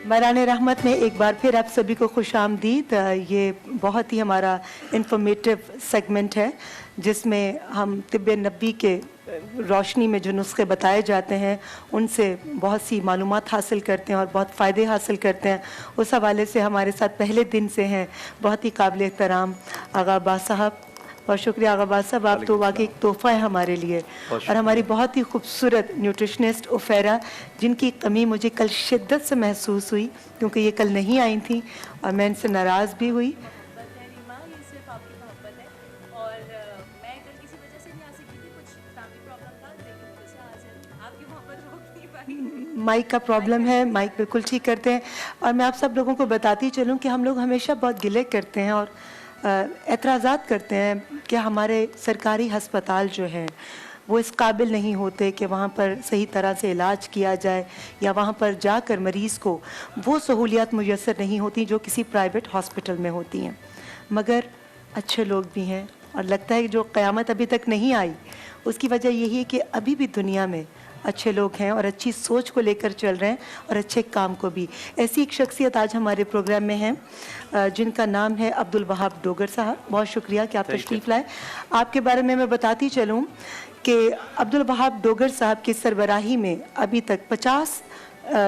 बरान रहमत में एक बार फिर आप सभी को खुश आमदीद। ये बहुत ही हमारा इंफॉर्मेटिव सेगमेंट है जिसमें हम तिब्ब नबी के रोशनी में जो नुस्खे बताए जाते हैं उनसे बहुत सी मालूमात हासिल करते हैं और बहुत फ़ायदे हासिल करते हैं। उस हवाले से हमारे साथ पहले दिन से हैं बहुत ही काबिल एहतराम आगा अब्बास साहब। बहुत शुक्रिया आगा अब्बास साहब, आप तो वाकई एक तोहफ़ा है हमारे लिए। और हमारी बहुत ही खूबसूरत न्यूट्रिशनिस्ट उफेरा, जिनकी कमी मुझे कल शिद्दत से महसूस हुई क्योंकि ये कल नहीं आई थी और मैं इनसे नाराज़ भी हुई। माइक का प्रॉब्लम है, माइक बिल्कुल ठीक करते हैं। और मैं आप सब लोगों को बताती चलूँ कि हम लोग हमेशा बहुत गिले करते हैं और एतराज़ात करते हैं कि हमारे सरकारी हस्पताल जो हैं वो इस काबिल नहीं होते कि वहाँ पर सही तरह से इलाज किया जाए या वहाँ पर जाकर मरीज़ को वो सहूलियात मुयस्सर नहीं होती जो किसी प्राइवेट हॉस्पिटल में होती हैं। मगर अच्छे लोग भी हैं और लगता है कि जो क़यामत अभी तक नहीं आई उसकी वजह यही है कि अभी भी दुनिया में अच्छे लोग हैं और अच्छी सोच को लेकर चल रहे हैं और अच्छे काम को भी। ऐसी एक शख्सियत आज हमारे प्रोग्राम में है जिनका नाम है अब्दुल वहाब डोगर साहब। बहुत शुक्रिया कि आप तशरीफ़ लाए। आपके बारे में मैं बताती चलूँ कि अब्दुल वहाब डोगर साहब की सरबराही में अभी तक 50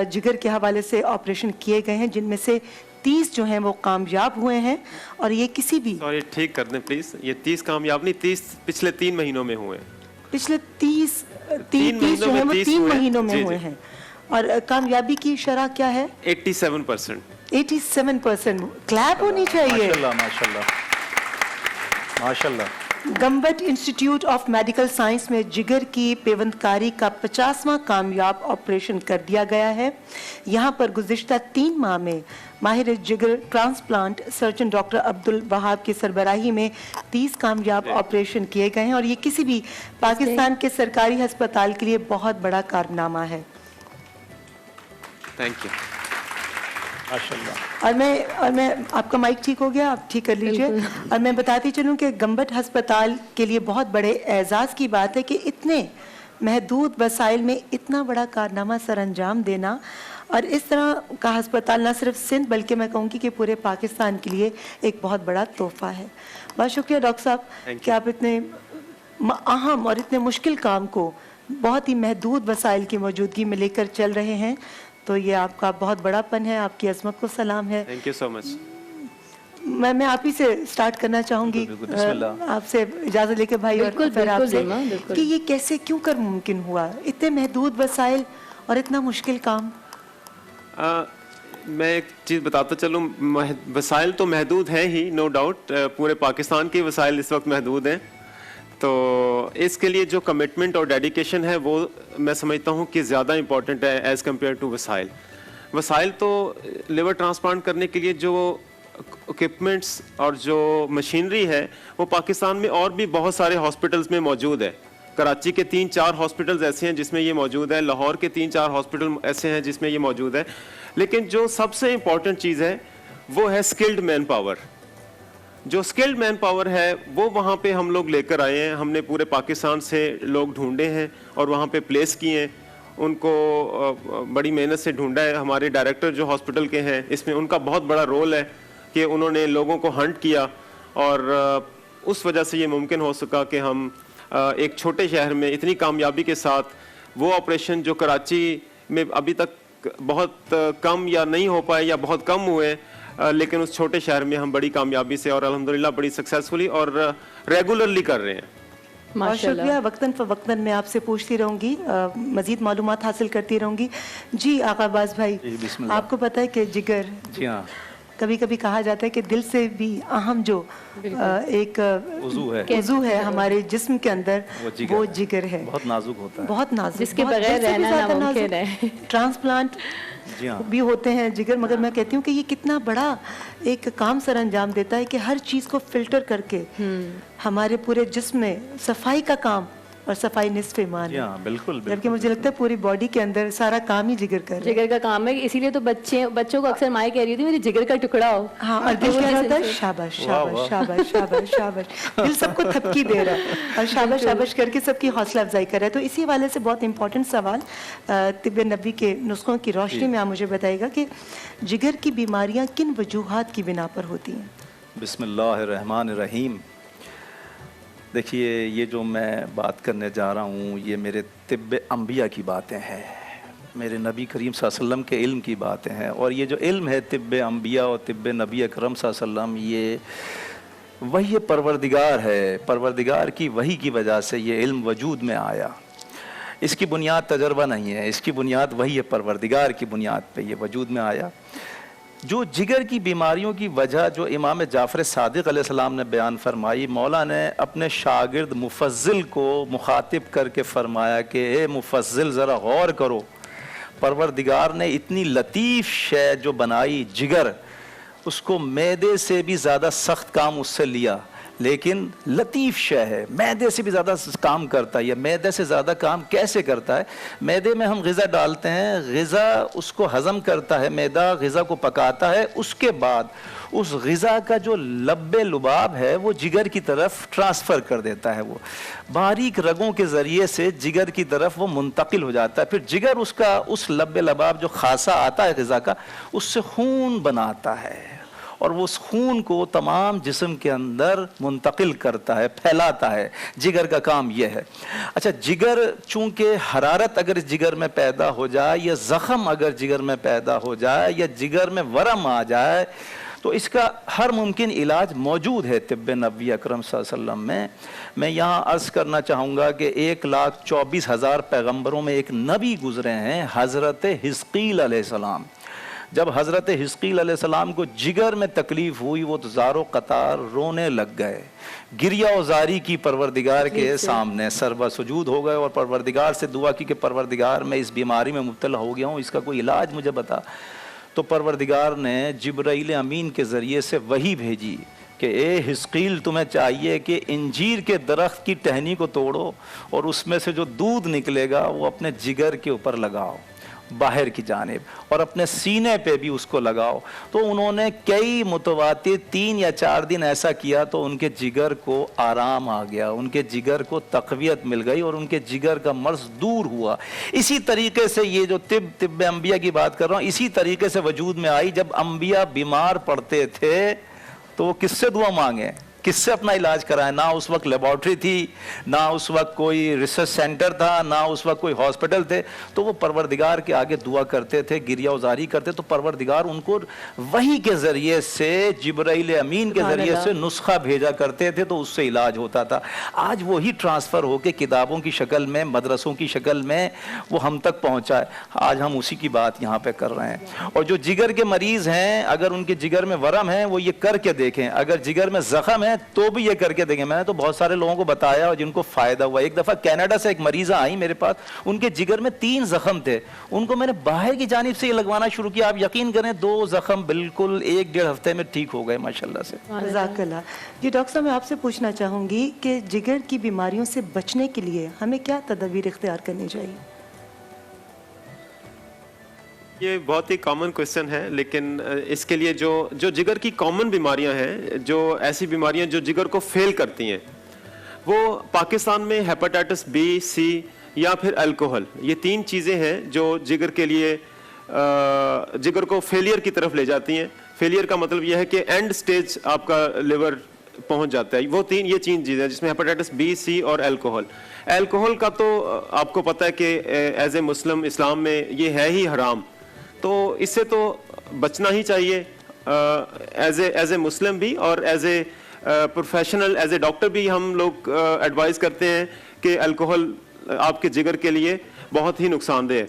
जिगर के हवाले से ऑपरेशन किए गए हैं, जिनमें से 30 जो हैं वो कामयाब हुए हैं। और ये किसी भी सॉरी ठीक कर दें प्लीज़, ये 30 कामयाब नहीं, 30 पिछले 3 महीनों में हुए। पिछले 30 जो है वो 3 महीनों में हुए हैं। और कामयाबी की शरह क्या है? 87%। 87%। क्लैप होनी चाहिए। माशाल्लाह माशाल्लाह। गम्बट इंस्टीट्यूट ऑफ मेडिकल साइंस में जिगर की पेवंदकारी का 50वां कामयाब ऑपरेशन कर दिया गया है। यहाँ पर गुज़िश्ता 3 माह में माहिर जिगर transplant surgeon doctor Abdul Wahab की सरबराही में 30 कामयाब ऑपरेशन किए गए हैं और ये किसी भी पाकिस्तान के सरकारी अस्पताल के लिए बहुत बड़ा कारनामा है। Thank you. और मैं आपका माइक ठीक हो गया, आप ठीक कर लीजिए। और मैं बताती चलूँ कि गम्बट हस्पताल के लिए बहुत बड़े एजाज़ की बात है कि इतने महदूद वसाइल में इतना बड़ा कारनामा सर अंजाम देना और इस तरह का हस्पताल न सिर्फ सिंध बल्कि मैं कहूँगी कि पूरे पाकिस्तान के लिए एक बहुत बड़ा तोहफ़ा है। बहुत शुक्रिया डॉक्टर साहब कि आप इतने अहम और इतने मुश्किल काम को बहुत ही महदूद वसाइल की मौजूदगी में लेकर चल रहे हैं। तो ये आपका बहुत बड़ापन है, आपकी अज़मत को सलाम है। Thank you so much. मैं आप ही से स्टार्ट करना चाहूँगी, आपसे इजाज़त लेके भाई और फिर आपसे कि ये कैसे क्यों कर मुमकिन हुआ, इतने महदूद वसाइल और इतना मुश्किल काम। मैं एक चीज़ बताता चलूँ, वसाइल तो महदूद हैं ही, नो डाउट। पूरे पाकिस्तान के वसाइल इस वक्त महदूद हैं। तो इसके लिए जो कमिटमेंट और डेडिकेशन है वो मैं समझता हूँ कि ज़्यादा इम्पॉर्टेंट है एज़ कम्पेयर टू वसाइल। वसाइल तो लिवर ट्रांसप्लांट करने के लिए जो इक्विपमेंट्स और जो मशीनरी है वो पाकिस्तान में और भी बहुत सारे हॉस्पिटल्स में मौजूद है। कराची के 3-4 हॉस्पिटल्स ऐसे हैं जिसमें ये मौजूद है, लाहौर के 3-4 हॉस्पिटल ऐसे हैं जिसमें ये मौजूद है। लेकिन जो सबसे इम्पॉर्टेंट चीज़ है वो है स्किल्ड मैन पावर। जो स्किल्ड मैन पावर है वो वहाँ पे हम लोग लेकर आए हैं। हमने पूरे पाकिस्तान से लोग ढूंढे हैं और वहाँ पे प्लेस किए हैं, उनको बड़ी मेहनत से ढूंढा है। हमारे डायरेक्टर जो हॉस्पिटल के हैं इसमें उनका बहुत बड़ा रोल है कि उन्होंने लोगों को हंट किया और उस वजह से ये मुमकिन हो सका कि हम एक छोटे शहर में इतनी कामयाबी के साथ वो ऑपरेशन जो कराची में अभी तक बहुत कम या नहीं हो पाए या बहुत कम हुए, लेकिन उस छोटे शहर में हम बड़ी कामयाबी से और अल्हम्दुलिल्लाह बड़ी सक्सेसफुली और रेगुलरली कर रहे हैं। बहुत शुक्रिया। वक्तन फ़वक्तन मैं आपसे पूछती रहूँगी, मज़ीद मालूमात हासिल करती रहूँगी। जी आकाबाज भाई, आपको पता है कि जिगर, जी हाँ, कभी कभी कहा जाता है कि दिल से भी अहम जो एक उज़ू है हमारे जिस्म के अंदर वो जिगर है। बहुत नाजुक होता है, बहुत नाजुक, जिसके बगैर रहना नामुमकिन है। ट्रांसप्लांट भी होते हैं जिगर, मगर मैं कहती हूँ कि ये कितना बड़ा एक काम सर अंजाम देता है कि हर चीज़ को फिल्टर करके हमारे पूरे जिस्म में सफाई का काम, और सफाई निस्फ़ ईमान है। बिल्कुल, जबकि मुझे लगता है पूरी बॉडी के अंदर सारा काम ही जिगर कर रहा है। जिगर का काम है, इसीलिए तो बच्चों को अक्सर माँ कह रही थी मेरे जिगर का टुकड़ा हो। हाँ, और दिल कह रहा था शाबाश शाबाश शाबाश शाबाश शाबाश। दिल सबको थपकी दे रहा है और शाबाश शाबाश करके सबकी हौसला अफजाई कर रहा है। तो इसी हवाले से बहुत इंपॉर्टेंट सवाल, तिब्बे नबी के नुस्खों की रोशनी में आप मुझे बताइएगा कि जिगर की बीमारियाँ किन वजूहात की बिना पर होती हैं? बिस्मिल्लाहिर्रहमानिर्रहीम। देखिए, ये जो मैं बात करने जा रहा हूँ ये मेरे तिब्बे अंबिया की बातें हैं, मेरे नबी करीम सल्लल्लाहु अलैहि वसल्लम के इल्म की बातें हैं। और ये जो इल्म है तिब्बे अंबिया और तिब्बे नबी अकरम सल्लल्लाहु अलैहि वसल्लम, ये वही परवरदिगार है। परवरदिगार की वही की वजह से ये इल्म वजूद में आया। इसकी बुनियाद तजर्बा नहीं है, इसकी बुनियाद वही है, परवरदिगार की बुनियाद पे ये वजूद में आया। जो जिगर की बीमारियों की वजह जो इमाम जाफ़र सादिक़ अलैहिस्सलाम ने बयान फरमाई, मौला ने अपने शागिर्द मुफज्जिल को मुखातिब करके फरमाया कि ए मुफज्जिल ज़रा गौर करो, परवरदिगार ने इतनी लतीफ़ शय जो बनाई जिगर, उसको मैदे से भी ज़्यादा सख्त काम उससे लिया, लेकिन लतीफ़ शय है, मैदे से भी ज़्यादा काम करता है। या मैदे से ज़्यादा काम कैसे करता है? मैदे में हम ग़िज़ा डालते हैं, ग़िज़ा उसको हज़म करता है, मैदा ग़िज़ा को पकाता है, उसके बाद उस ग़िज़ा का जो लब्बे लुबाब है वो जिगर की तरफ ट्रांसफ़र कर देता है। वो बारीक रगों के ज़रिए से जिगर की तरफ वो मुंतकिल हो जाता है। फिर जिगर उसका उस लब्बे लबाब जो खासा आता है ग़िज़ा का, उससे खून बनाता है और वो उस खून को तमाम जिस्म के अंदर मुंतकिल करता है, फैलाता है। जिगर का काम यह है। अच्छा, जिगर चूँकि हरारत अगर जिगर में पैदा हो जाए या ज़ख़म अगर जिगर में पैदा हो जाए या जिगर में वरम आ जाए तो इसका हर मुमकिन इलाज मौजूद है तिब्बे नबी अकरम सल्लल्लाहु अलैहि वसल्लम में। मैं यहाँ अर्ज़ करना चाहूँगा कि 1,24,000 पैगम्बरों में एक नबी गुज़रे हैं, हज़रत हिज़्क़ील अलैहिस्सलाम। जब हज़रत हिज़्क़ील अलैहिस्सलाम को जिगर में तकलीफ़ हुई वो तो ज़ारो क़तार रोने लग गए, गिरिया वज़ारी की परवरदिगार के सामने, सरबा सुजूद हो गए और परवरदिगार से दुआ की कि परवरदिगार मैं इस बीमारी में मुब्तला हो गया हूँ, इसका कोई इलाज मुझे बता। तो परवरदिगार ने जिब्राइल अमीन के ज़रिए से वही भेजी कि ए हिज़्क़ील, तुम्हें चाहिए कि इंजीर के दरख्त की टहनी को तोड़ो और उसमें से जो दूध निकलेगा वो अपने जिगर के ऊपर लगाओ बाहर की जानिब और अपने सीने पे भी उसको लगाओ। तो उन्होंने कई मुतवातिर 3 या 4 दिन ऐसा किया तो उनके जिगर को आराम आ गया, उनके जिगर को तक़वियत मिल गई और उनके जिगर का मर्ज़ दूर हुआ। इसी तरीके से ये जो तिब्बे अंबिया की बात कर रहा हूँ, इसी तरीके से वजूद में आई। जब अंबिया बीमार पड़ते थे तो वो किससे दुआ मांगे, किससे अपना इलाज कराएं? ना उस वक्त लेबॉर्ट्री थी, ना उस वक्त कोई रिसर्च सेंटर था, ना उस वक्त कोई हॉस्पिटल थे। तो वो परवरदिगार के आगे दुआ करते थे, गिरिया उजारी करते। तो परवरदिगार उनको वही के ज़रिए से, जिब्राइल अमीन के ज़रिए से नुस्खा भेजा करते थे, तो उससे इलाज होता था। आज वही ट्रांसफ़र होकर किताबों की शक्ल में, मदरसों की शक्ल में वो हम तक पहुँचा है। आज हम उसी की बात यहाँ पर कर रहे हैं। और जो जिगर के मरीज़ हैं, अगर उनके जिगर में वरम है वो ये करके देखें, अगर जिगर में ज़ख़म है تو بھی یہ کر کے دیکھیں. میں نے تو بہت سارے لوگوں کو بتایا اور جن کو فائدہ ہوا. ایک دفعہ کینیڈا سے ایک مریضہ آئی میرے پاس, ان کے جگر میں 3 زخم تھے, ان کو میں نے باہر کی جانب سے یہ لگوانا شروع کیا. آپ یقین کریں 2 زخم بالکل 1-1.5 ہفتے میں ٹھیک ہو گئے ماشاءاللہ سے. جزاک اللہ. جی ڈاکٹر صاحب, میں آپ سے پوچھنا چاہوں گی کہ جگر کی بیماریوں سے بچنے کے لیے ہمیں کیا تدابیر اختیار کرنی چاہیے؟ یہ بہت ہی کامن کویسچن ہے, لیکن اس کے لیے جو جگر کی کامن بیماریاں ہیں, جو ایسی بیماریاں جو جگر کو فیل کرتی ہیں, وہ پاکستان میں ہیپاٹائٹس بی, سی یا پھر الکوہل, یہ 3 چیزیں ہیں جو جگر کے لیے جگر کو فیلئر کی طرف لے جاتی ہیں. فیلئر کا مطلب یہ ہے کہ اینڈ سٹیج آپ کا لیور پہنچ جاتا ہے. وہ 3 چیزیں ہیں جس میں ہیپاٹائٹس بی, سی اور الکوہل. الکوہل کا تو آپ کو پتہ ہے کہ ایز اے مسلم اسلام میں یہ ہے ہی حرام, تو اس سے تو بچنا ہی چاہیے ایز اے مسلم بھی, اور as a professional, as a doctor بھی ہم لوگ ایڈوائز کرتے ہیں کہ الکوہل آپ کے جگر کے لیے بہت ہی نقصان دہ ہے.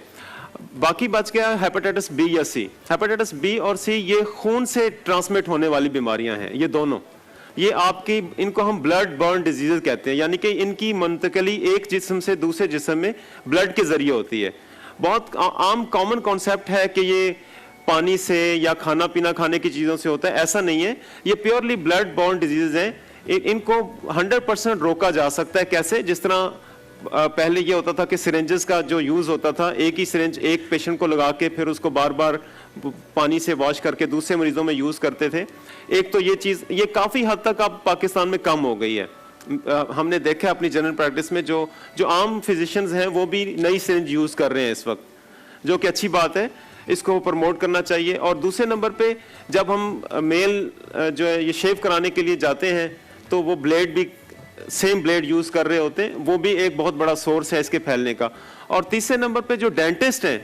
باقی بچ گیا ہیپاٹائٹس بی یا سی. ہیپاٹائٹس بی اور سی یہ خون سے ٹرانسمٹ ہونے والی بیماریاں ہیں. یہ دونوں, یہ آپ کی, ان کو ہم بلڈ بورن ڈیزیز کہتے ہیں, یعنی کہ ان کی منتقلی ایک جسم سے دوسرے جسم میں بلڈ کے ذریعے ہوتی ہے. بہت عام کامن کانسیپٹ ہے کہ یہ پانی سے یا کھانا پینا کھانے کی چیزوں سے ہوتا ہے. ایسا نہیں ہے, یہ پیورلی بلڈ بورن ڈیزیز ہیں. ان کو 100% روکا جا سکتا ہے. کیسے؟ جس طرح پہلے یہ ہوتا تھا کہ سرنجز کا جو یوز ہوتا تھا, ایک ہی سرنج ایک پیشنٹ کو لگا کے پھر اس کو بار بار پانی سے واش کر کے دوسرے مریضوں میں یوز کرتے تھے. ایک تو یہ چیز, یہ کافی حد تک اب پاکستان میں کم ہو گئی ہے. ہم نے دیکھا اپنی جنرل پریکٹس میں جو عام فزیشنز ہیں وہ بھی نئی سرنج یوز کر رہے ہیں اس وقت, جو کہ اچھی بات ہے. اس کو پروموٹ کرنا چاہیے. اور دوسرے نمبر پہ جب ہم میل جو ہے یہ شیو کرانے کے لیے جاتے ہیں تو وہ بلیڈ بھی سیم بلیڈ یوز کر رہے ہوتے ہیں, وہ بھی ایک بہت بڑا سورس ہے اس کے پھیلنے کا. اور تیسرے نمبر پہ جو ڈینٹسٹ ہیں,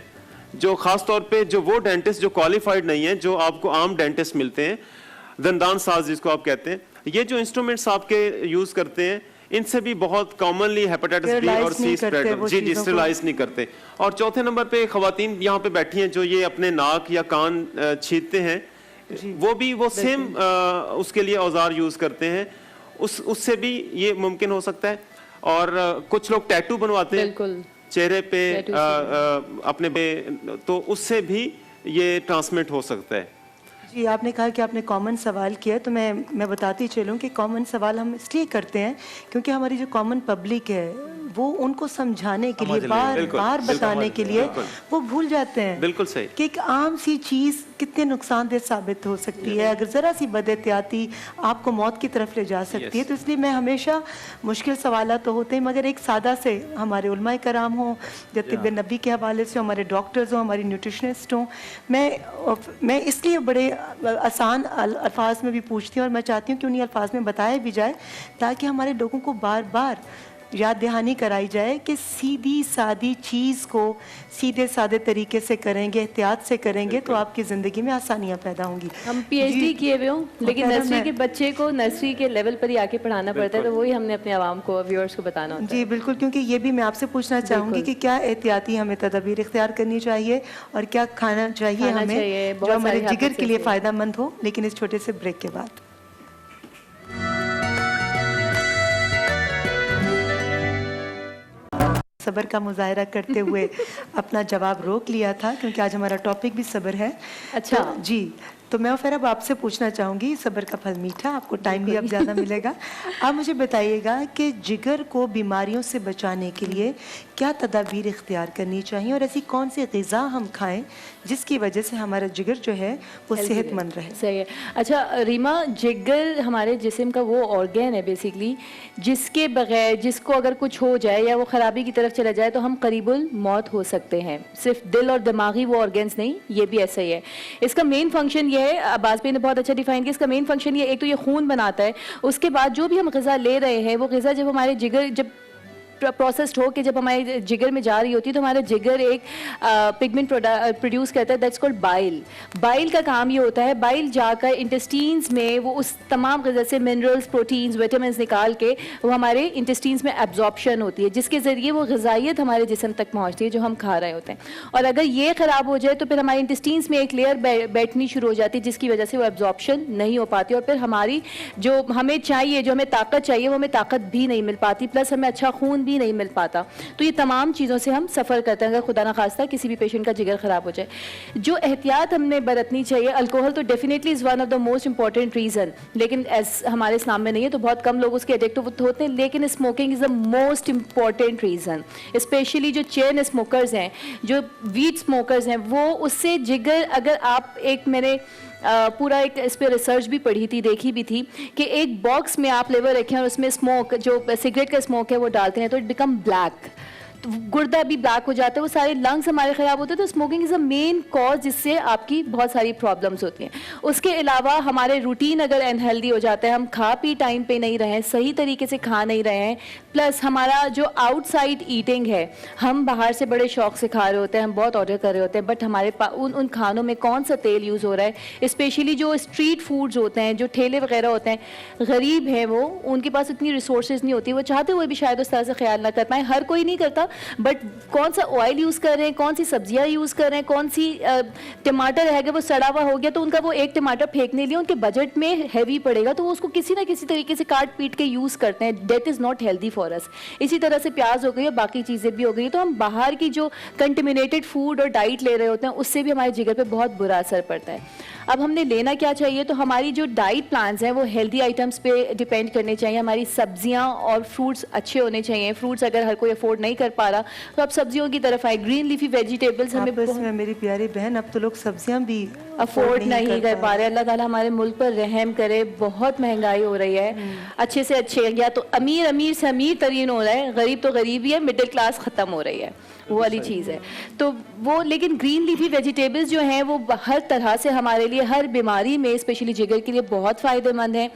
جو خاص طور پہ جو وہ ڈینٹسٹ جو کوالیفائڈ نہیں ہیں, جو آپ کو عام ڈینٹسٹ ملتے ہیں, دندان ساز جس کو آپ کہتے ہیں, یہ جو انسٹرومنٹس آپ کے یوز کرتے ہیں ان سے بھی بہت کامنلی ہیپاٹائٹس بی اور سی اسپریڈ جی اسٹرلائز نہیں کرتے. اور چوتھے نمبر پہ خواتین یہاں پہ بیٹھی ہیں جو یہ اپنے ناک یا کان چھیدتے ہیں, وہ بھی وہ سیم اس کے لیے اوزار یوز کرتے ہیں, اس سے بھی یہ ممکن ہو سکتا ہے. اور کچھ لوگ ٹیٹو بنواتے ہیں چہرے پہ اپنے پہ, تو اس سے بھی یہ ٹرانسمٹ ہو سکتا ہے. جی آپ نے کہا کہ آپ نے کامن سوال کیا, تو میں بتاتی چلوں کہ کامن سوال ہم اس لیے کرتے ہیں کیونکہ ہماری جو کامن پبلک ہے وہ ان کو سمجھانے کے لیے بار بار بتانے کے لیے وہ بھول جاتے ہیں. بالکل صحیح. کہ ایک عام سی چیز کتنے نقصان دہ ثابت ہو سکتی ہے, اگر ذرا سی بد احتیاطی آپ کو موت کی طرف لے جا سکتی ہے. تو اس لیے میں ہمیشہ, مشکل سوالات تو ہوتے ہیں مگر ایک سادہ سے, ہمارے علماء کرام ہوں یا طب نبی کے حوالے سے, ہمارے ڈاکٹرز ہوں, ہماری نیوٹریشنسٹ ہوں, میں اس لیے بڑے آسان الفاظ میں بھی پوچھتی ہوں, اور میں چاہتی ہوں کہ انہیں الفاظ میں بتایا بھی جائے تاکہ ہمارے لوگوں کو بار بار یاد دہانی کرائی جائے کہ سیدھی سادی چیز کو سیدھے سادے طریقے سے کریں گے, احتیاط سے کریں گے, تو آپ کی زندگی میں آسانیاں پیدا ہوں گی. ہم پی ایچ ڈی کیے ہوئے ہوں لیکن نرسری کے بچے کو نرسری کے لیول پر ہی آ کے پڑھانا پڑتا ہے, تو وہی ہم نے اپنے عوام کو, ویورز کو بتانا ہوتا ہے. جی بالکل, کیونکہ یہ بھی میں آپ سے پوچھنا چاہوں گی کہ کیا احتیاطی ہمیں تدابیر اختیار کرنی چاہیے اور کیا کھانا چاہیے ہمیں جو ہمارے جگر کے لیے فائدہ مند ہو. لیکن اس چھوٹے سے بریک کے بعد صبر کا مظاہرہ کرتے ہوئے اپنا جواب روک لیا تھا کیونکہ آج ہمارا ٹاپک بھی صبر ہے. اچھا جی, تو میں پھر اب آپ سے پوچھنا چاہوں گی, صبر کا پھل میٹھا, آپ کو ٹائم بھی اب زیادہ ملے گا. آپ مجھے بتائیے گا کہ جگر کو بیماریوں سے بچانے کے لیے کیا تدابیر اختیار کرنی چاہیے, اور ایسی کون سی غذا ہم کھائیں جس کی وجہ سے ہمارا جگر جو ہے وہ صحت مند رہے. صحیح ہے. اچھا ریما, جگر ہمارے جسم کا وہ آرگن ہے بیسیکلی جس کے بغیر, جس کو اگر کچھ ہو جائے یا وہ خرابی کی طرف چلا جائے تو ہم قریب الموت ہو سکتے ہیں. صرف دل اور دماغی وہ آرگنز نہیں, یہ بھی ایسا ہی ہے. اس کا مین فنکشن یہ ہے, عباس بھائی نے بہت اچھا ڈیفائن کیا, اس کا مین فنکشن یہ, ایک تو یہ خون بناتا ہے, اس کے بعد جو بھی ہم غذا لے رہے ہیں وہ غذا جب ہمارے جگر, جب प्रोसेस्ड हो कि जब हमारे जिगर में जा रही होती है तो हमारा जिगर एक पिगमेंट प्रोड्यूस करता है, दैट्स कॉल्ड बाइल. बाइल का काम ये होता है, बाइल जाकर इंटेस्टीन्स में वो उस तमाम ग़िज़ा से मिनरल्स, प्रोटीन्स, विटामिन्स निकाल के वो हमारे इंटेस्टीन्स में एब्जॉर्प्शन होती है, जिसके ज़रिए वो ग़िज़ाइयत हमारे जिस्म तक पहुँचती है जो हम खा रहे होते हैं. और अगर ये ख़राब हो जाए तो फिर हमारे इंटेस्टीन्स में एक लेयर बैठनी शुरू हो जाती है, जिसकी वजह से वो एब्जॉर्प्शन नहीं हो पाती और फिर हमारी जो हमें चाहिए, जो हमें ताकत चाहिए, वो हमें ताकत भी नहीं मिल पाती, प्लस हमें अच्छा खून भी नहीं मिल पाता. तो ये तमाम चीज़ों से हम सफ़र करते हैं अगर खुदा ना खास्ता किसी भी पेशेंट का जिगर ख़राब हो जाए. जो एहतियात हमने बरतनी चाहिए, अल्कोहल तो definitely is one of the most important reason, लेकिन हमारे इस्लाम में नहीं है तो बहुत कम लोग उसके एडिक्टिव होते हैं, लेकिन smoking is the most important reason. Specially जो चेन स्मोकर्स हैं, जो वीट स्मोकर्स हैं, वो उससे जिगर, अगर आप मैंने पूरा एक इस पर रिसर्च भी पढ़ी थी, देखी भी थी कि एक बॉक्स में आप लेवर रखें और उसमें स्मोक, जो सिगरेट का स्मोक है वो डालते हैं तो इट बिकम ब्लैक, तो गुर्दा भी ब्लैक हो जाता है, वो सारे लंग्स हमारे ख़राब होते हैं. तो smoking is a main cause जिससे आपकी बहुत सारी प्रॉब्लम्स होती हैं. उसके अलावा हमारे रूटीन अगर अनहेल्दी हो जाता है, हम खा पी टाइम पे नहीं रहे हैं, सही तरीके से खा नहीं रहे हैं, प्लस हमारा जो आउटसाइड ईटिंग है, हम बाहर से बड़े शौक से खा रहे होते हैं, हम बहुत ऑर्डर कर रहे होते हैं, बट हमारे उन खानों में कौन सा तेल यूज़ हो रहा है. स्पेशली जो स्ट्रीट फूड्स होते हैं, जो ठेले वगैरह होते हैं, गरीब हैं वो, उनके पास इतनी रिसोर्सेज नहीं होती, वो चाहते हुए भी शायद उस तरह से ख्याल ना कर पाएँ. हर कोई नहीं करता, बट कौन सा ऑयल यूज़ कर रहे हैं, कौन सी सब्जियां यूज़ कर रहे हैं, कौन सी टमाटर है, वो सड़ा हुआ हो गया तो उनका वो एक टमाटर फेंकने लिए उनके बजट में हैवी पड़ेगा, तो वो उसको किसी ना किसी तरीके से काट पीट के यूज़ करते हैं. That is not healthy for us. इसी तरह से प्याज हो गई और बाकी चीज़ें भी हो गई, तो हम बाहर की जो कंटेमिनेटेड फूड और डाइट ले रहे होते हैं उससे भी हमारे जिगर पे बहुत बुरा असर पड़ता है. अब हमने लेना क्या चाहिए, तो हमारी जो डाइट प्लान्स हैं वो हेल्दी आइटम्स पे डिपेंड करने चाहिए. हमारी सब्जियां और फ्रूट्स अच्छे होने चाहिए. फ्रूट्स अगर हर कोई अफोर्ड नहीं कर पा रहा तो आप सब्जियों की तरफ आए. ग्रीन लीफी वेजिटेबल्स हमें, मेरी प्यारी बहन, अब तो लोग सब्जियां भी अफोर्ड नहीं कर पा रहे. अल्लाह ताला हमारे मुल्क पर रहम करे, बहुत महंगाई हो रही है. अच्छे से अच्छे, या तो अमीर से अमीर तरीन हो रहा है, गरीब तो गरीब ही है, मिडिल क्लास ख़त्म हो रही है, वो वाली चीज़ है. तो वो, लेकिन ग्रीन लीफी वेजिटेबल्स जो हैं वो हर तरह से हमारे लिए, हर बीमारी में, स्पेशली जिगर के लिए बहुत फ़ायदेमंद हैं.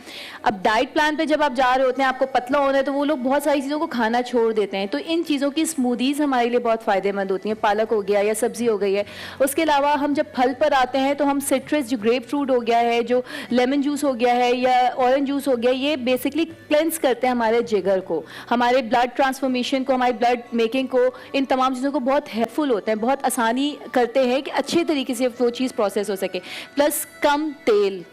अब डाइट प्लान पे जब आप जा रहे होते हैं, आपको पतला होना है, तो वो लोग बहुत सारी चीज़ों को खाना छोड़ देते हैं. तो इन चीज़ों की स्मूदीज़ हमारे लिए बहुत फ़ायदेमंद होती हैं. पालक हो गया या सब्ज़ी हो गई है. उसके अलावा हम जब फल पर आते हैं तो हम सिट्रस, जो ग्रेप फ्रूट हो गया है, जो लेमन जूस हो गया है या ऑरेंज जूस हो गया, ये बेसिकली क्लेंस करते हैं हमारे जिगर को, हमारे ब्लड ट्रांसफॉर्मेशन को, हमारी ब्लड मेकिंग को, इन तमाम चीज़ों को बहुत हेल्पफुल होते हैं, बहुत आसानी करते हैं कि अच्छे तरीके से वो चीज़ प्रोसेस हो सके. प्लस कम तेल,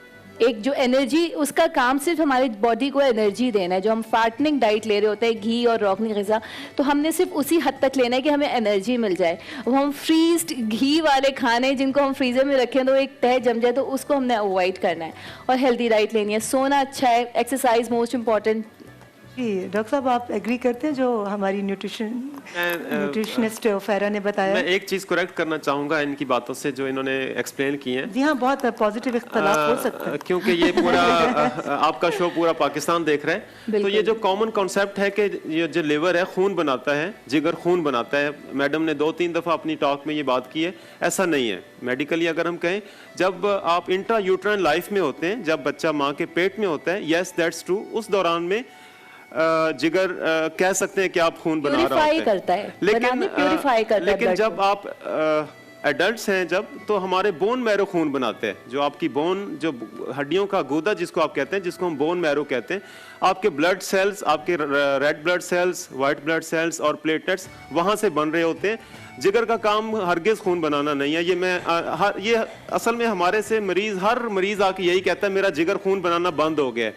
एक जो एनर्जी, उसका काम सिर्फ हमारी बॉडी को एनर्जी देना है. जो हम फैटनिंग डाइट ले रहे होते हैं, घी और रोगनी ग़िज़ा, तो हमने सिर्फ उसी हद तक लेना है कि हमें एनर्जी मिल जाए. वो हम फ्रीज्ड घी वाले खाने जिनको हम फ्रीज़र में रखें तो एक तह जम जाए, तो उसको हमने अवॉइड करना है और हेल्दी डाइट लेनी है. सोना अच्छा है, एक्सरसाइज मोस्ट इम्पॉर्टेंट. जी डॉक्टर साहब, आप एग्री करते हैं जो हमारी न्यूट्रिशनिस्ट फेरा ने बताया? मैं एक चीज़ करेक्ट करना चाहूँगा इनकी बातों से जो इन्होंने एक्सप्लेन की हैं. जी हाँ, बहुत पॉजिटिव इख्तलाफ हो सकता है, क्योंकि ये पूरा आपका शो पूरा पाकिस्तान देख रहा है. तो ये जो कॉमन कॉन्सेप्ट है कि ये जो लिवर है खून बनाता है, जिगर खून बनाता है. मैडम ने 2-3 दफ़ा अपनी टॉक में ये बात की है. ऐसा नहीं है. मेडिकली अगर हम कहें, जब आप इंट्रा यूट्राइन लाइफ में होते हैं, जब बच्चा माँ के पेट में होता है, यस दैट्स ट्रू, उस दौरान में जिगर कह सकते हैं कि आप खून बना रहा होता है. लेकिन जब आप एडल्ट्स हैं, जब, तो हमारे बोन मैरो खून बनाते हैं. जो आपकी बोन, जो हड्डियों का गूदा जिसको आप कहते हैं, जिसको हम बोन मैरो कहते हैं, आपके ब्लड सेल्स, आपके red blood cells, white blood cells और प्लेटलेट्स वहाँ से बन रहे होते हैं. जिगर का काम हरगिज़ खून बनाना नहीं है. ये असल में हमारे से हर मरीज़ आके यही कहता है मेरा जिगर खून बनाना बंद हो गया है.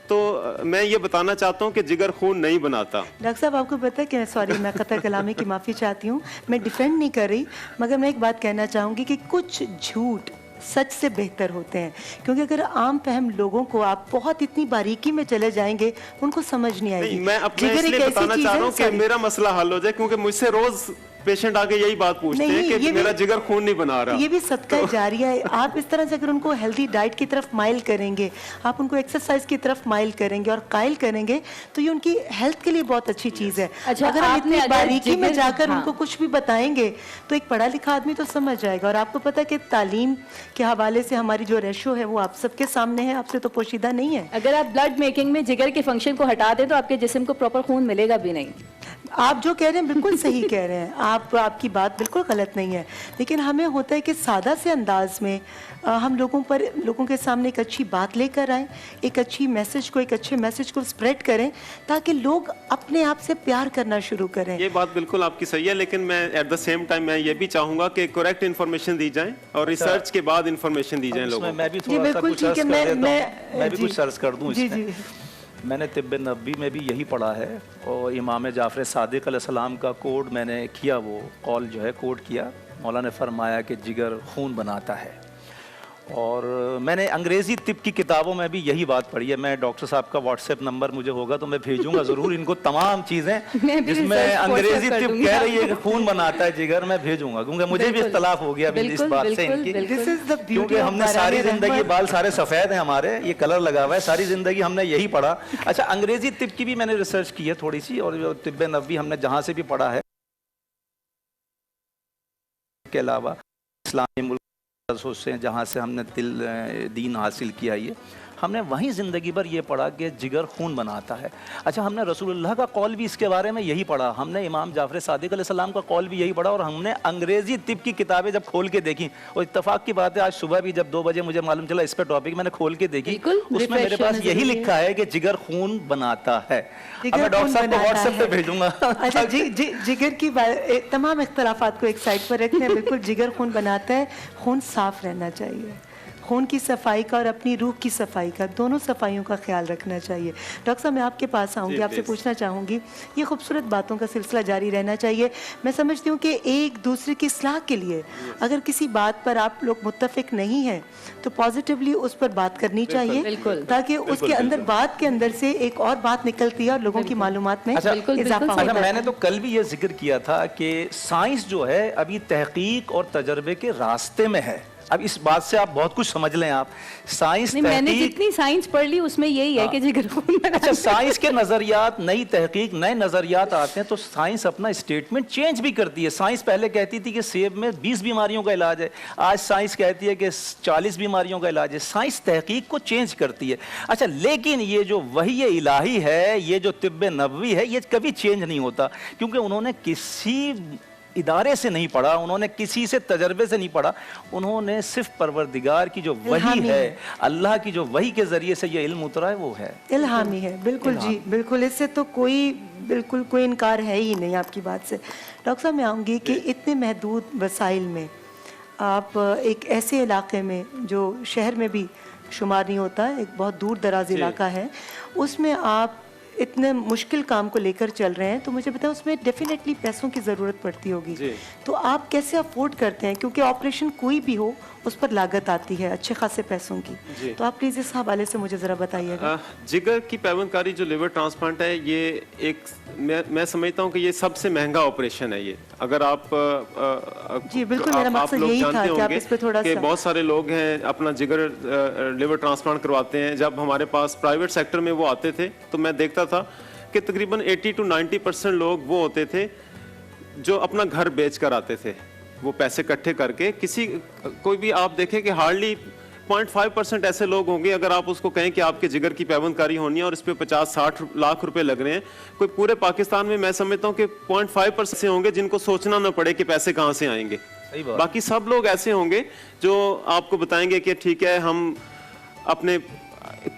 तो मैं ये बताना चाहता हूँ कि जिगर खून नहीं बनाता. डॉक्टर साहब, आपको पता है कि, सॉरी मैं कतई कलामी की माफ़ी चाहती हूँ, मैं डिफेंड नहीं कर रही, मगर मैं एक बात कहना चाहूँगी कि कुछ झूठ सच से बेहतर होते हैं. क्योंकि अगर आम फहम लोगों को आप बहुत इतनी बारीकी में चले जाएंगे, उनको समझ नहीं आएगी. मैं अपने इसलिए बताना चाह रहा हूँ कि मेरा मसला हल हो जाए, क्योंकि मुझसे रोज पेशेंट आके यही बात पूछते हैं कि मेरा जिगर खून नहीं बना रहा. ये भी सदका जारिया है. आप इस तरह से अगर उनको हेल्दी डाइट की तरफ माइल करेंगे, आप उनको एक्सरसाइज की तरफ माइल करेंगे और कायल करेंगे, तो ये उनकी हेल्थ के लिए बहुत अच्छी चीज़ है. अगर आप इतनी बारीकी में जाकर उनको कुछ भी बताएंगे तो एक पढ़ा लिखा आदमी तो समझ जाएगा. और आपको पता है कि तालीम के हवाले से हमारी जो रेशो है वो आप सबके सामने है, आपसे तो पोशीदा नहीं है. अगर आप ब्लड मेकिंग में जिगर के फंक्शन को हटा दें तो आपके जिस्म को प्रॉपर खून मिलेगा भी नहीं. آپ جو کہہ رہے ہیں بالکل صحیح کہہ رہے ہیں, آپ کی بات بالکل غلط نہیں ہے, لیکن ہمیں ہوتا ہے کہ سادہ سے انداز میں ہم لوگوں کے سامنے ایک اچھی بات لے کر آئیں, ایک اچھے میسج کو اسپریڈ کریں تاکہ لوگ اپنے آپ سے پیار کرنا شروع کریں. یہ بات بالکل آپ کی صحیح ہے, لیکن میں ایٹ دا سیم ٹائم میں یہ بھی چاہوں گا کہ کریکٹ انفارمیشن دی جائیں اور ریسرچ کے بعد انفارمیشن دی جائیں لوگوں کو. میں بھی تھوڑا سا کچھ سرچ کر دوں اس میں. میں نے طب نبوی میں بھی یہی پڑھا ہے, اور امام جعفر صادق علیہ السلام کا کوڈ میں نے کیا, وہ قول جو ہے کوڈ کیا. مولا نے فرمایا کہ جگر خون بناتا ہے. اور میں نے انگریزی طب کی کتابوں میں بھی یہی بات پڑھی ہے. میں ڈاکٹر صاحب کا واٹس ایپ نمبر مجھے ہوگا تو میں بھیجوں گا ضرور ان کو تمام چیزیں جس میں انگریزی طب کہہ رہی ہے کہ خون بناتا ہے جگر, میں بھیجوں گا, کیونکہ مجھے بھی اختلاف ہو گیا اس بات سے ان کی, کیونکہ ہم نے ساری زندگی, بال سارے سفید ہیں ہمارے, یہ کلر لگا ہوا ہے, ساری زندگی ہم نے یہی پڑھا. اچھا, انگریزی طب کی بھی میں نے ریسرچ کی ہے تھوڑی سی, اور جو طب نبوی ہم نے جہاں سے بھی پڑھا ہے کے علاوہ اسلامی ملک سے جہاں سے ہم نے دین حاصل کیا, یہ ہم نے وہیں زندگی بھر یہ پڑھا کہ جگر خون بناتا ہے. اچھا, ہم نے رسول اللہ کا قول بھی اس کے بارے میں یہی پڑھا, ہم نے امام جعفر صادق علیہ السلام کا قول بھی یہی پڑھا, اور ہم نے انگریزی طب کی کتابیں جب کھول کے دیکھی, اور اتفاق کی بات ہے آج صبح بھی جب 2 بجے مجھے معلوم چلا اس پہ ٹاپک میں نے کھول کے دیکھی, اس میں میرے پاس یہی لکھا ہے کہ جگر خون بناتا ہے. اب میں ڈاکٹر صاحب کو واٹس ایپ پہ بھیجوں گا. اچھا, جگر کی تمام اختلافات کو ایک سائڈ پر رکھتے ہیں, بالکل جگر خون بناتا ہے. خون صاف رہنا چاہیے, خون کی صفائی کا اور اپنی روح کی صفائی کا, دونوں صفائیوں کا خیال رکھنا چاہیے. ڈاکٹر صاحب, میں آپ کے پاس آؤں گی, آپ سے پوچھنا چاہوں گی, یہ خوبصورت باتوں کا سلسلہ جاری رہنا چاہیے. میں سمجھتی ہوں کہ ایک دوسرے کی اصلاح کے لیے اگر کسی بات پر آپ لوگ متفق نہیں ہیں تو پازیٹیولی اس پر بات کرنی چاہیے, تاکہ اس کے اندر بات کے اندر سے ایک اور بات نکلتی ہے اور لوگوں کی معلومات میں اضافہ ہوتا ہے. میں نے تو کل بھی یہ ذکر کیا تھا کہ سائنس جو ہے ابھی تحقیق اور تجربے کے راستے میں ہے. اب اس بات سے آپ بہت کچھ سمجھ لیں. آپ سائنس, میں نے جتنی سائنس پڑھ لی اس میں یہی ہے کہ جگر خون بناتا ہے. اچھا, سائنس کے نظریات, نئی تحقیق, نئے نظریات آتے ہیں تو سائنس اپنا اسٹیٹمنٹ چینج بھی کرتی ہے. سائنس پہلے کہتی تھی کہ سیب میں 20 بیماریوں کا علاج ہے, آج سائنس کہتی ہے کہ 40 بیماریوں کا علاج ہے. سائنس تحقیق کو چینج کرتی ہے. اچھا, لیکن یہ جو وحی الہی ہے, یہ جو طب نبوی ہے, یہ کبھی چینج نہیں ہوتا, کیونکہ انہوں نے کسی ادارے سے نہیں پڑھا, انہوں نے کسی سے تجربے سے نہیں پڑھا, انہوں نے صرف پروردگار کی جو وحی ہے, اللہ کی جو وحی کے ذریعے سے یہ علم اترا ہے, وہ ہے الہامی ہے. بالکل جی, بالکل, اس سے تو کوئی انکار ہے ہی نہیں آپ کی بات سے. ڈاکٹر صاحب, میں آؤں گی کہ اتنے محدود وسائل میں آپ ایک ایسے علاقے میں جو شہر میں بھی شمار نہیں ہوتا, ایک بہت دور دراز علاقہ ہے, اس میں آپ اتنے مشکل کام کو لے کر چل رہے ہیں, تو مجھے بتائیں اس میں ڈیفینیٹلی پیسوں کی ضرورت پڑتی ہوگی, تو آپ کیسے افورڈ کرتے ہیں, کیونکہ آپریشن کوئی بھی ہو اس پر لاگت آتی ہے اچھے خاصے پیسوں کی, تو آپ پلیز اس حوالے سے مجھے ذرا بتائیے گا. جگر کی پیوند کاری جو لیور ٹرانسپلانٹ ہے, یہ ایک میں سمجھتا ہوں کہ یہ سب سے مہنگا آپریشن ہے. یہ اگر آپ جی بالکل, میرا مقصد یہی تھا کہ آپ اس پہ تھوڑا سا, بہت سارے لوگ ہیں اپنا جگر لیور ٹرانسپلانٹ کرواتے ہیں. جب ہمارے پاس پرائیویٹ سیکٹر میں وہ آتے تھے تو میں دیکھتا تھا کہ تقریباً 80 to 90% لوگ وہ ہوتے تھے جو اپنا گھر بیچ کر آتے تھے, وہ پیسے اکٹھے کر کے. کوئی بھی آپ دیکھیں کہ ہارڈلی 0.5% ایسے لوگ ہوں گے, اگر آپ اس کو کہیں کہ آپ کے جگر کی پیوند کاری ہونی ہے اور اس پہ 50-60 لاکھ روپے لگ رہے ہیں, کوئی پورے پاکستان میں میں سمجھتا ہوں کہ 0.5% سے ہوں گے جن کو سوچنا نہ پڑے کہ پیسے کہاں سے آئیں گے. باقی سب لوگ ایسے ہوں گے جو آپ کو بتائیں گے کہ ٹھیک ہے, ہم اپنے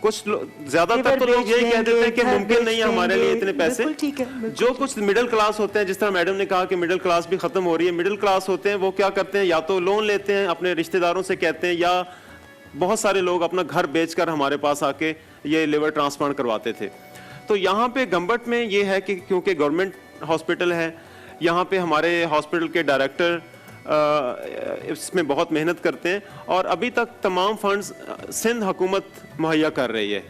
کچھ زیادہ تر تو لوگ یہی کہہ دیتے ہیں کہ ممکن نہیں ہے ہمارے لیے اتنے پیسے. جو کچھ مڈل کلاس ہوتے ہیں, جس طرح میڈم نے کہا کہ مڈل کلاس بھی ختم ہو رہی ہے, مڈل کلاس ہوتے ہیں وہ کیا کرتے ہیں, یا تو لون لیتے ہیں اپنے رشتہ داروں سے کہتے ہیں, یا بہت سارے لوگ اپنا گھر بیچ کر ہمارے پاس آ کے یہ لیور ٹرانسپلانٹ کرواتے تھے. تو یہاں پہ گمبٹ میں یہ ہے کہ کیونکہ گورنمنٹ ہاسپٹل ہے, یہاں پہ ہمارے ہاسپٹل کے ڈائریکٹر اس میں بہت محنت کرتے ہیں, اور ابھی تک تمام فنڈز سندھ حکومت مہیا کر رہی ہے.